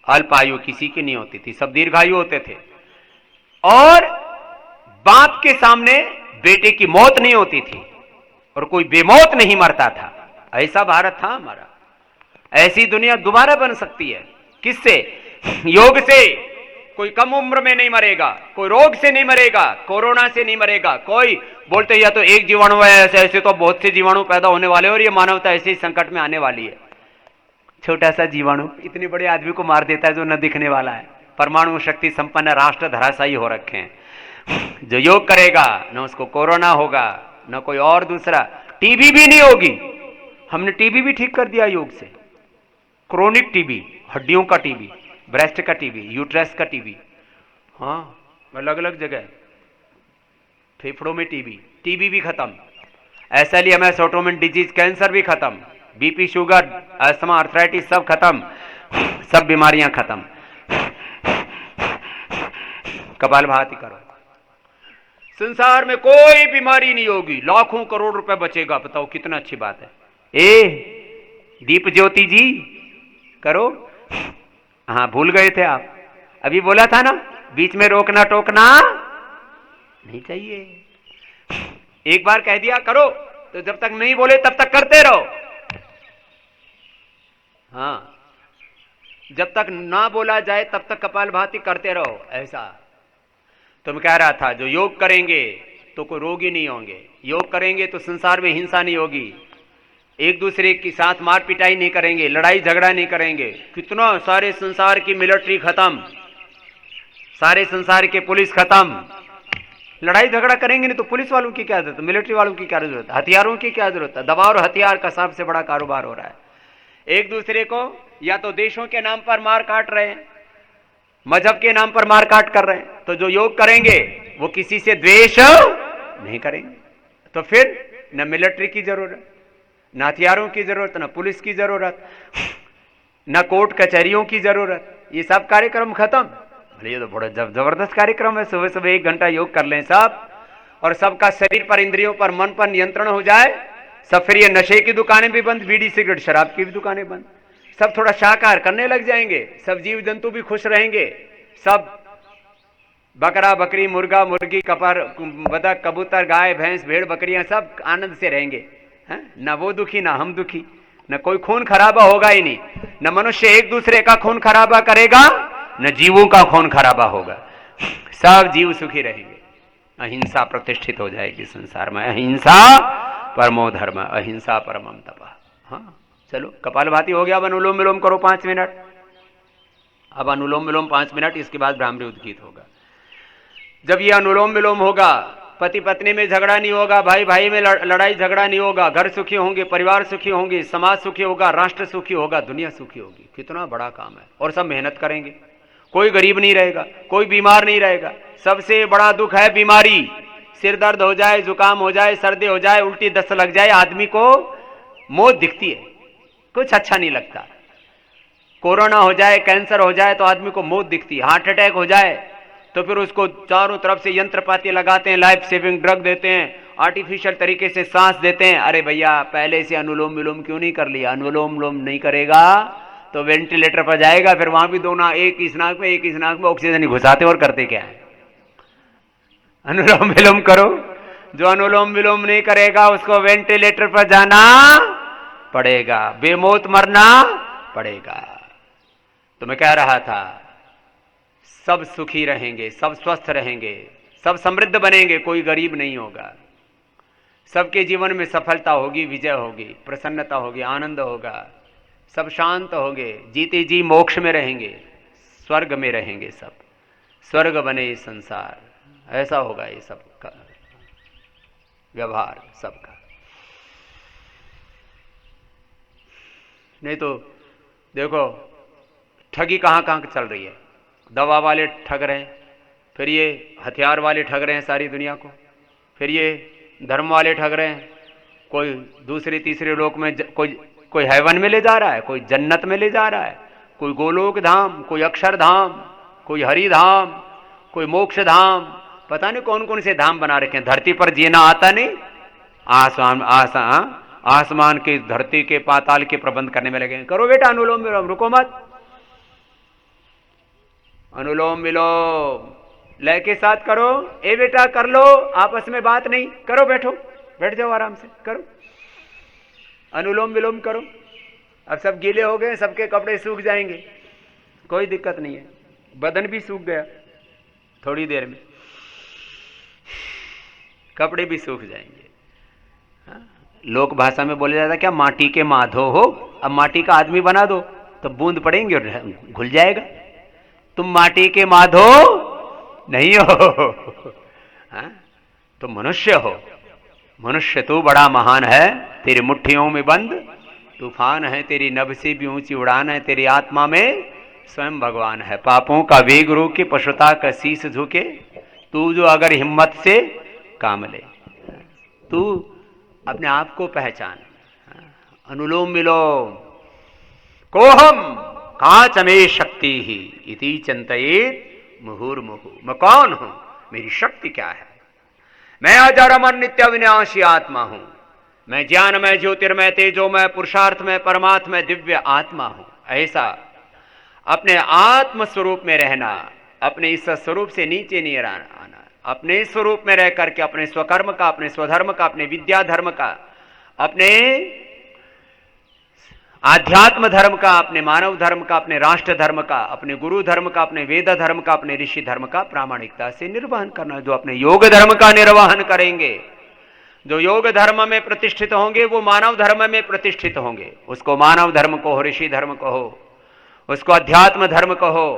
अल्पायु किसी की नहीं होती थी, सब दीर्घायु होते थे। और बाप के सामने बेटे की मौत नहीं होती थी और कोई बेमौत नहीं मरता था। ऐसा भारत था हमारा। ऐसी दुनिया दोबारा बन सकती है। किससे? योग से। कोई कम उम्र में नहीं मरेगा, कोई रोग से नहीं मरेगा, कोरोना से नहीं मरेगा। कोई बोलते या तो एक जीवाणु है, ऐसे ऐसे तो बहुत से जीवाणु पैदा होने वाले और ये मानवता ऐसे ही संकट में आने वाली है। छोटा सा जीवाणु इतने बड़े आदमी को मार देता है जो न दिखने वाला है। परमाणु शक्ति संपन्न राष्ट्र धराशायी हो रखे हैं। जो योग करेगा न उसको कोरोना होगा, न कोई और दूसरा, टीबी भी नहीं होगी। हमने टीबी भी ठीक कर दिया योग से। क्रोनिक टीबी, हड्डियों का टीबी, ब्रेस्ट का टीबी, यूट्रस का टीबी, हाँ अलग अलग जगह, फेफड़ों में टीबी भी खत्म, एसएलईएमएस, ऑटोइम्यून डिजीज, कैंसर भी खत्म, बीपी, शुगर, अस्थमा, आर्थराइटिस सब खत्म, सब बीमारियां खत्म। कपालभाति करो, संसार में कोई बीमारी नहीं होगी, लाखों करोड़ रुपए बचेगा। बताओ कितना अच्छी बात है। दीप ज्योति जी करो। हाँ भूल गए थे आप, अभी बोला था ना, बीच में रोकना टोकना नहीं चाहिए। एक बार कह दिया करो तो जब तक नहीं बोले तब तक करते रहो। हाँ, जब तक ना बोला जाए तब तक कपालभाति करते रहो। ऐसा तो मैं कह रहा था, जो योग करेंगे तो कोई रोग ही नहीं होंगे, योग करेंगे तो संसार में हिंसा नहीं होगी, एक दूसरे के साथ मार पिटाई नहीं करेंगे, लड़ाई झगड़ा नहीं करेंगे। कितना सारे संसार की मिलिट्री खत्म, सारे संसार के पुलिस खत्म। लड़ाई झगड़ा करेंगे नहीं तो पुलिस वालों की क्या जरूरत है, मिलिट्री वालों की क्या जरूरत है, हथियारों की क्या जरूरत है। दवा और हथियार का सबसे बड़ा कारोबार हो रहा है। एक दूसरे को या तो देशों के नाम पर मार काट रहे हैं, मजहब के नाम पर मार काट कर रहे हैं। तो जो योग करेंगे वो किसी से द्वेष नहीं करेंगे। तो फिर न मिलिट्री की जरूरत, न हथियारों की जरूरत, न पुलिस की जरूरत, न कोर्ट कचहरियों की जरूरत। ये सब कार्यक्रम खत्म। ये तो बड़ा जबरदस्त कार्यक्रम है। सुबह सुबह 1 घंटा योग कर लें सब, और सबका शरीर पर, इंद्रियों पर, मन पर नियंत्रण हो जाए सब। फिर ये नशे की दुकानें भी बंद, बीड़ी सिगरेट शराब की भी दुकानें बंद, सब थोड़ा शाकाहार करने लग जाएंगे, सब जीव जंतु भी खुश रहेंगे, सब बकरा बकरी, मुर्गा मुर्गी, कपर बतख, कबूतर, गाय भैंस, भेड़ बकरियां सब आनंद से रहेंगे। न वो दुखी ना हम दुखी, न कोई खून खराबा होगा ही नहीं, न मनुष्य एक दूसरे का खून खराबा करेगा, न जीवों का खून खराबा होगा, सब जीव सुखी रहेंगे। अहिंसा प्रतिष्ठित हो जाएगी संसार में। अहिंसा परमो धर्म, अहिंसा परमम तपः। हाँ चलो, कपालभाति हो गया। अब अनुलोम विलोम करो 5 मिनट। अब अनुलोम विलोम 5 मिनट, इसके बाद ब्राह्मणी उद्गीत होगा। जब ये अनुलोम विलोम होगा, पति पत्नी में झगड़ा नहीं होगा, भाई भाई में लड़ाई झगड़ा नहीं होगा, घर सुखी होंगे, परिवार सुखी होंगे, समाज सुखी होगा, राष्ट्र सुखी होगा, दुनिया सुखी होगी। कितना बड़ा काम है। और सब मेहनत करेंगे, कोई गरीब नहीं रहेगा, कोई बीमार नहीं रहेगा। सबसे बड़ा दुख है बीमारी। सिर दर्द हो जाए, जुकाम हो जाए, सर्दी हो जाए, उल्टी दस्त लग जाए, आदमी को मौत दिखती है, कुछ अच्छा नहीं लगता। कोरोना हो जाए, कैंसर हो जाए तो आदमी को मौत दिखती है। हार्ट अटैक हो जाए तो फिर उसको चारों तरफ से यंत्रपाती लगाते हैं, लाइफ सेविंग ड्रग देते हैं, आर्टिफिशियल तरीके से सांस देते हैं। अरे भैया, पहले से अनुलोम विलोम क्यों नहीं कर लिया? अनुलोम विलोम नहीं करेगा तो वेंटिलेटर पर जाएगा, फिर वहां भी दोनों एक इस नाक में एक इस नाक में ऑक्सीजन ही घुसाते और करते क्या है? अनुलोम विलोम करो। जो अनुलोम विलोम नहीं करेगा उसको वेंटिलेटर पर जाना पड़ेगा, बेमौत मरना पड़ेगा। तो मैं कह रहा था, सब सुखी रहेंगे, सब स्वस्थ रहेंगे, सब समृद्ध बनेंगे, कोई गरीब नहीं होगा। सबके जीवन में सफलता होगी, विजय होगी, प्रसन्नता होगी, आनंद होगा, सब शांत होंगे, जीते जी मोक्ष में रहेंगे, स्वर्ग में रहेंगे, सब स्वर्ग बने संसार। ऐसा होगा ये सब का व्यवहार सबका। नहीं तो देखो ठगी कहाँ कहाँ चल रही है। दवा वाले ठग रहे हैं, फिर ये हथियार वाले ठग रहे हैं सारी दुनिया को, फिर ये धर्म वाले ठग रहे हैं। कोई दूसरे तीसरे लोक में कोई हेवन में ले जा रहा है, कोई जन्नत में ले जा रहा है, कोई गोलोक धाम, कोई अक्षर धाम, कोई हरि धाम, कोई मोक्ष धाम, पता नहीं कौन कौन से धाम बना रखे हैं। धरती पर जीना आता नहीं, आसमान के धरती के पाताल के प्रबंध करने में लगे हैं। करो बेटा अनुलोम विलोम, रुको मत। अनुलोम विलोम लय के साथ करो। ए बेटा कर लो, आपस में बात नहीं करो, बैठो, बैठ जाओ आराम से, करो अनुलोम विलोम करो। अब सब गीले हो गए, सबके कपड़े सूख जाएंगे, कोई दिक्कत नहीं है। बदन भी सूख गया, थोड़ी देर में कपड़े भी सूख जाएंगे। लोक भाषा में बोला जाता है क्या, माटी के माधो हो। अब माटी का आदमी बना दो तो बूंद पड़ेंगे और घुल जाएगा। तुम माटी के माधो नहीं हो, तुम मनुष्य हो। मनुष्य तू बड़ा महान है, तेरी मुट्ठियों में बंद तूफान है, तेरी नभ से भी ऊंची उड़ान है, तेरी आत्मा में स्वयं भगवान है। पापों का वेग रोके, पशुता का शीश झुके, तू जो अगर हिम्मत से काम ले, तू अपने आप को पहचान। अनुलोम विलोम कोहम कांच में शक्ति ही इति चिंतयेत मुहुर्मुहु। मैं कौन हूं, मेरी शक्ति क्या है? मैं अजर अमर नित्य विनाशी आत्मा हूं। मैं ज्ञानमय, ज्योतिर्मय, तेजोमय, पुरुषार्थमय, परमात्मय, दिव्य आत्मा हूं। ऐसा अपने आत्म स्वरूप में रहना, अपने इस स्वरूप से नीचे नहीं आना, अपने स्वरूप में रह करके अपने स्वकर्म का, अपने स्वधर्म का, अपने विद्या धर्म का, अपने आध्यात्म धर्म का, अपने मानव धर्म का, अपने राष्ट्र धर्म का, अपने गुरु धर्म का, अपने वेद धर्म का, अपने ऋषि धर्म का प्रामाणिकता से निर्वहन करना। जो अपने योग धर्म का निर्वहन करेंगे, जो योग धर्म में प्रतिष्ठित होंगे, वो मानव धर्म में प्रतिष्ठित होंगे। उसको मानव धर्म कहो, ऋषि धर्म कहो, उसको अध्यात्म धर्म कहो।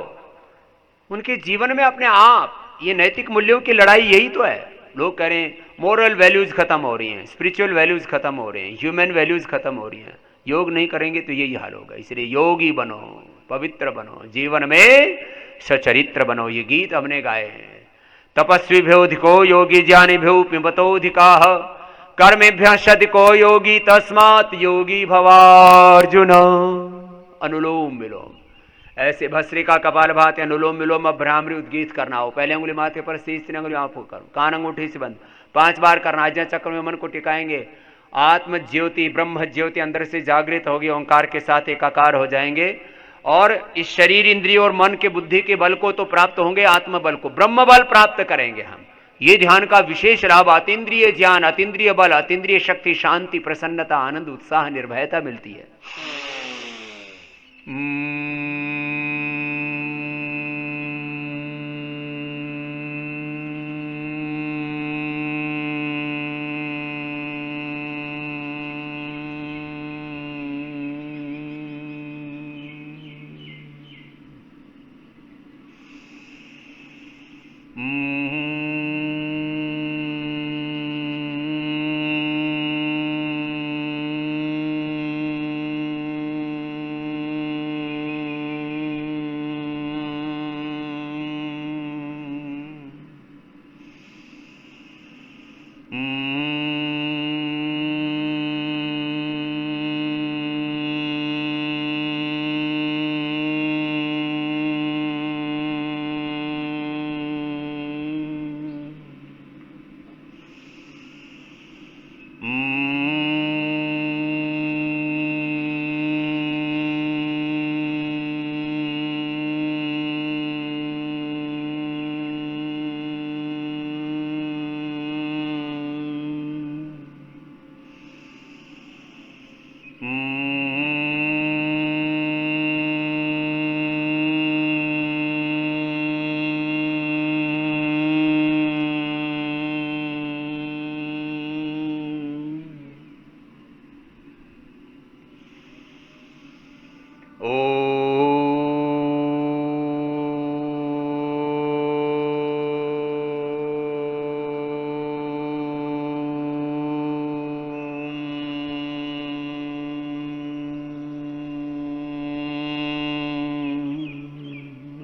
उनके जीवन में अपने आप ये नैतिक मूल्यों की लड़ाई यही तो है। लोग कह रहे हैं मोरल वैल्यूज खत्म हो रही हैं, स्पिरिचुअल वैल्यूज खत्म हो रहे हैं, ह्यूमन वैल्यूज खत्म हो रही हैं। योग नहीं करेंगे तो यही हाल होगा। इसलिए योगी बनो, पवित्र बनो, जीवन में सचरित्र बनो। ये गीत हमने गाए हैं। तपस्वी भ्योधिको योगी ज्ञानी भ्यो पिबतोधिका कर्मेभ्य सदिको योगी तस्मात् योगी भवार्जुन। अनुलोम विलोम ऐसे भस्त्रिका कपाल भाति अनुलोम विलोम। अब भ्रामरी उद्गीत करना हो, पहले अंगुली माथे पर, तीसरी अंगुली आंखों करो, कान अंगूठी से बंद, 5 बार करना। आज्ञा चक्र में मन को टिकाएंगे। आत्म ज्योति, ब्रह्म ज्योति अंदर से जागृत होगी, ओंकार के साथ एकाकार हो जाएंगे और इस शरीर, इंद्रिय और मन के, बुद्धि के बल को तो प्राप्त होंगे, आत्म बल को, ब्रह्म बल प्राप्त करेंगे हम। ये ध्यान का विशेष लाभ अतीन्द्रिय ज्ञान, अतीन्द्रिय बल, अतीन्द्रिय शक्ति, शांति, प्रसन्नता, आनंद, उत्साह, निर्भयता मिलती है।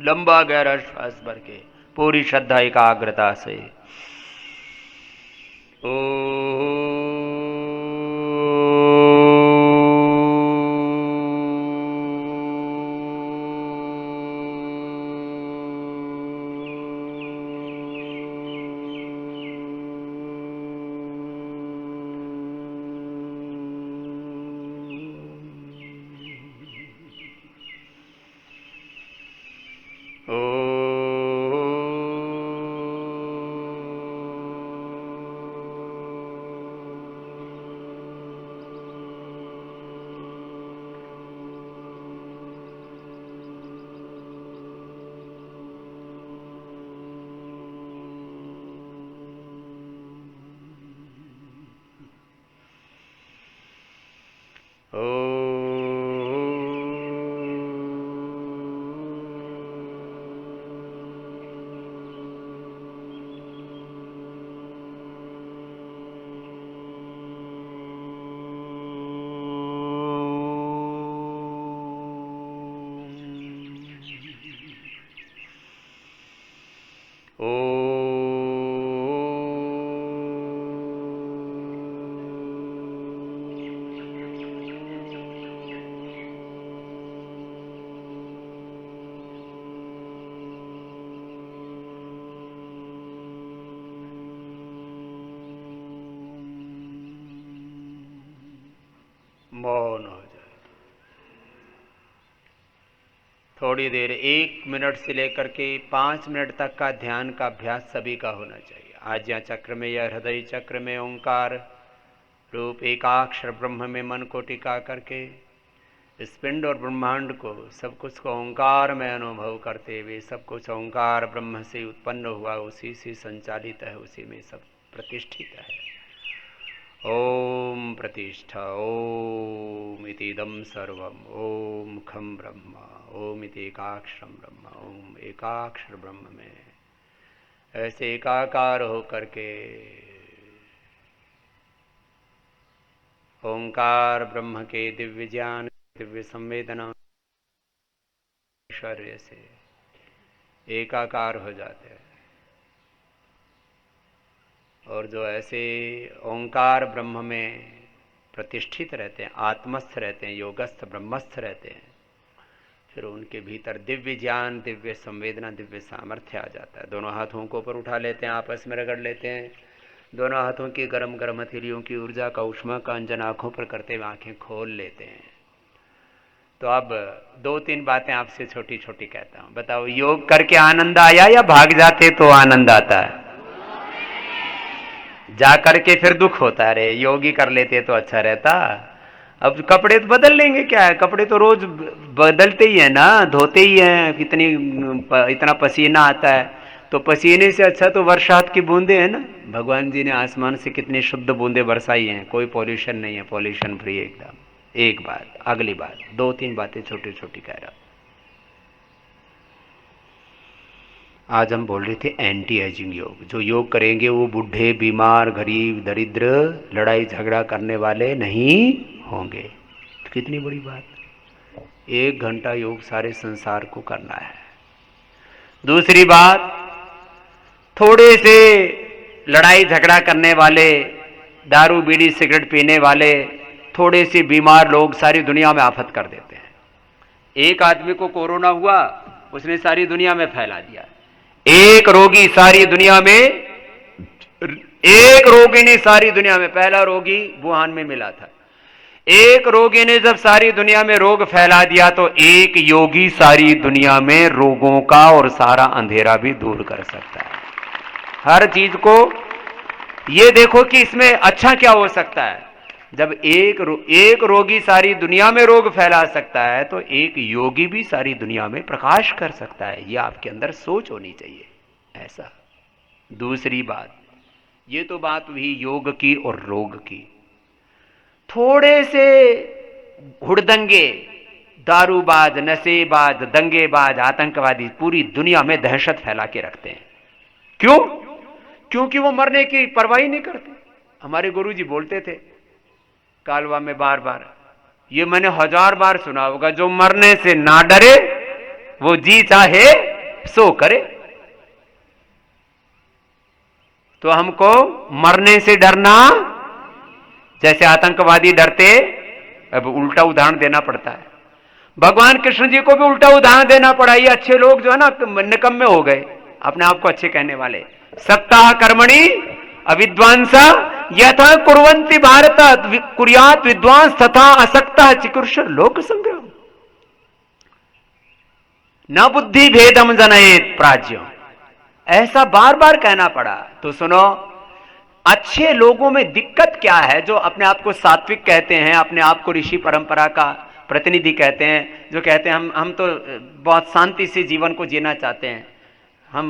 लंबा गहरा श्वास भर के पूरी श्रद्धा एकाग्रता से मौन हो जाए। थोड़ी देर 1 मिनट से लेकर के 5 मिनट तक का ध्यान का अभ्यास सभी का होना चाहिए। आज्ञा चक्र में या हृदय चक्र में ओंकार रूप एकाक्षर ब्रह्म में मन को टिका करके इस पिंड और ब्रह्मांड को सब कुछ को ओंकार में अनुभव करते हुए सब कुछ ओंकार ब्रह्म से उत्पन्न हुआ, उसी से संचालित है, उसी में सब प्रतिष्ठित है। ओम प्रतिष्ठा ओम इतीदम सर्वम ओम खम ब्रह्म ओम इति एकाक्षरम ब्रह्म ओम एकाक्षर ब्रह्म में ऐसे एकाकार हो करके ओंकार ब्रह्म के दिव्य ज्ञान दिव्य संवेदना ऐश्वर्य से एकाकार हो जाते हैं। और जो ऐसे ओंकार ब्रह्म में प्रतिष्ठित रहते हैं, आत्मस्थ रहते हैं, योगस्थ ब्रह्मस्थ रहते हैं, फिर उनके भीतर दिव्य ज्ञान दिव्य संवेदना दिव्य सामर्थ्य आ जाता है। दोनों हाथों को ऊपर उठा लेते हैं, आपस में रगड़ लेते हैं। दोनों हाथों की गरम गरम हथेलियों की ऊर्जा का उष्मा का अंजन आंखों पर करते हुए आंखें खोल लेते हैं। तो अब 2-3 बातें आपसे छोटी छोटी कहता हूं। बताओ, योग करके आनंद आया या भाग जाते तो आनंद आता है? जा करके फिर दुख होता है। योगी कर लेते तो अच्छा रहता। अब कपड़े तो बदल लेंगे, क्या है, कपड़े तो रोज बदलते ही है ना, धोते ही हैं। इतना पसीना आता है, तो पसीने से अच्छा तो वर्षात की बूंदे है ना। भगवान जी ने आसमान से कितनी शुद्ध बूंदे बरसाई हैं, कोई पॉल्यूशन नहीं है, पॉल्यूशन फ्री एकदम। एक बात। अगली बात, 2-3 बातें छोटी छोटी कह रहा। आज हम बोल रहे थे एंटी एजिंग योग। जो योग करेंगे वो बूढ़े, बीमार, गरीब, दरिद्र, लड़ाई झगड़ा करने वाले नहीं होंगे। तो कितनी बड़ी बात। 1 घंटा योग सारे संसार को करना है। दूसरी बात, थोड़े से लड़ाई झगड़ा करने वाले, दारू बीड़ी सिगरेट पीने वाले, थोड़े से बीमार लोग सारी दुनिया में आफत कर देते हैं। एक आदमी को कोरोना हुआ, उसने सारी दुनिया में फैला दिया। एक रोगी सारी दुनिया में, एक रोगी ने सारी दुनिया में, पहला रोगी वुहान में मिला था। एक रोगी ने जब सारी दुनिया में रोग फैला दिया तो एक योगी सारी दुनिया में रोगों का और सारा अंधेरा भी दूर कर सकता है। हर चीज को ये देखो कि इसमें अच्छा क्या हो सकता है। जब एक रोगी सारी दुनिया में रोग फैला सकता है तो एक योगी भी सारी दुनिया में प्रकाश कर सकता है। यह आपके अंदर सोच होनी चाहिए ऐसा। दूसरी बात, ये तो बात हुई योग की और रोग की। थोड़े से हुड़दंगे, दारूबाज, नशेबाज, दंगेबाज, आतंकवादी पूरी दुनिया में दहशत फैला के रखते हैं। क्यों? क्योंकि वो मरने की परवाह नहीं करते। हमारे गुरुजी बोलते थे कालवा में बार बार, ये मैंने 1000 बार सुना होगा, जो मरने से ना डरे वो जी चाहे सो करे। तो हमको मरने से डरना, जैसे आतंकवादी डरते, अब उल्टा उदाहरण देना पड़ता है। भगवान कृष्ण जी को भी उल्टा उदाहरण देना पड़ा। ये अच्छे लोग जो है ना निकम्मे हो गए, अपने आप को अच्छे कहने वाले। सक्ता कर्मणि अविद्वांसा यथा कुर्वन्ति भारत कुर्यात विद्वांस तथा असक्ता चिकीर्ष लोक संग्राम न बुद्धि भेदम जनयेत प्राज्य। ऐसा बार बार कहना पड़ा। तो सुनो, अच्छे लोगों में दिक्कत क्या है? जो अपने आप को सात्विक कहते हैं, अपने आप को ऋषि परंपरा का प्रतिनिधि कहते हैं, जो कहते हैं हम तो बहुत शांति से जीवन को जीना चाहते हैं हम,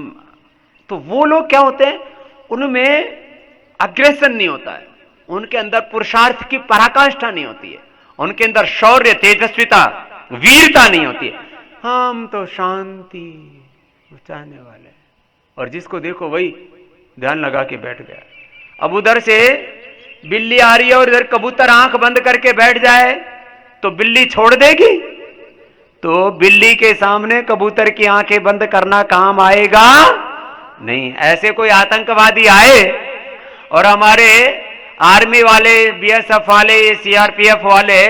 तो वो लोग क्या होते हैं? उनमें अग्रेसन नहीं होता है, उनके अंदर पुरुषार्थ की पराकाष्ठा नहीं होती है, उनके अंदर शौर्य, तेजस्विता, वीरता नहीं होती है। हम तो शांति चाहने वाले, और जिसको देखो वही ध्यान लगा के बैठ गया। अब उधर से बिल्ली आ रही है और इधर कबूतर आंख बंद करके बैठ जाए तो बिल्ली छोड़ देगी? तो बिल्ली के सामने कबूतर की आंखें बंद करना काम आएगा नहीं। ऐसे कोई आतंकवादी आए और हमारे आर्मी वाले, बीएसएफ वाले, सीआरपीएफ वाले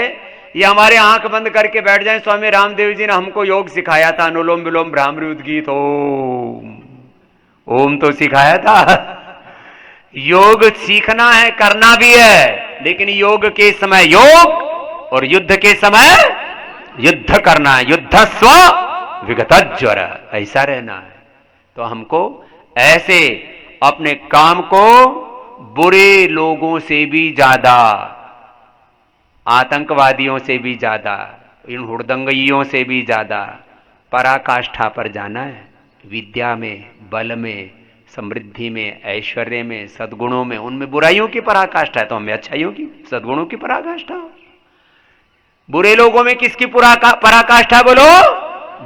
ये हमारे आंख बंद करके बैठ जाएं, स्वामी रामदेव जी ने हमको योग सिखाया था, अनुलोम विलोम भ्रामरी उद्गीत ओम तो सिखाया था। योग सीखना है, करना भी है, लेकिन योग के समय योग और युद्ध के समय युद्ध करना है। युद्ध स्व विगत ज्वर, ऐसा रहना है। तो हमको ऐसे अपने काम को बुरे लोगों से भी ज्यादा, आतंकवादियों से भी ज्यादा, इन हुड़दंगियों से भी ज्यादा पराकाष्ठा पर जाना है। विद्या में, बल में, समृद्धि में, ऐश्वर्य में, सद्गुणों में, उनमें बुराइयों की पराकाष्ठा है तो हमें अच्छाइयों की, सद्गुणों की पराकाष्ठा हो। बुरे लोगों में किसकी पराकाष्ठा बोलो?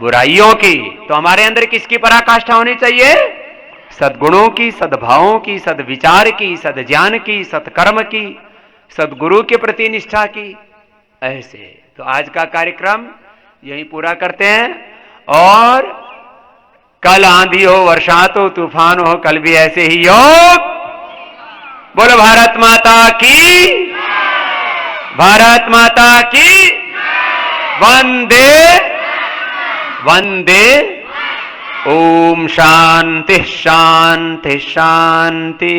बुराइयों की। तो हमारे अंदर किसकी पराकाष्ठा होनी चाहिए? सद्गुणों की, सद्भावों की, सद्विचार की, सद्ज्ञान की, सत्कर्म की, सद्गुरु के प्रति निष्ठा की। ऐसे तो आज का कार्यक्रम यही पूरा करते हैं। और कल आंधी हो, वर्षात हो, तूफान हो, कल भी ऐसे ही योग। बोलो भारत माता की, भारत माता की। वंदे वंदे। ओम शांति शांति शांति।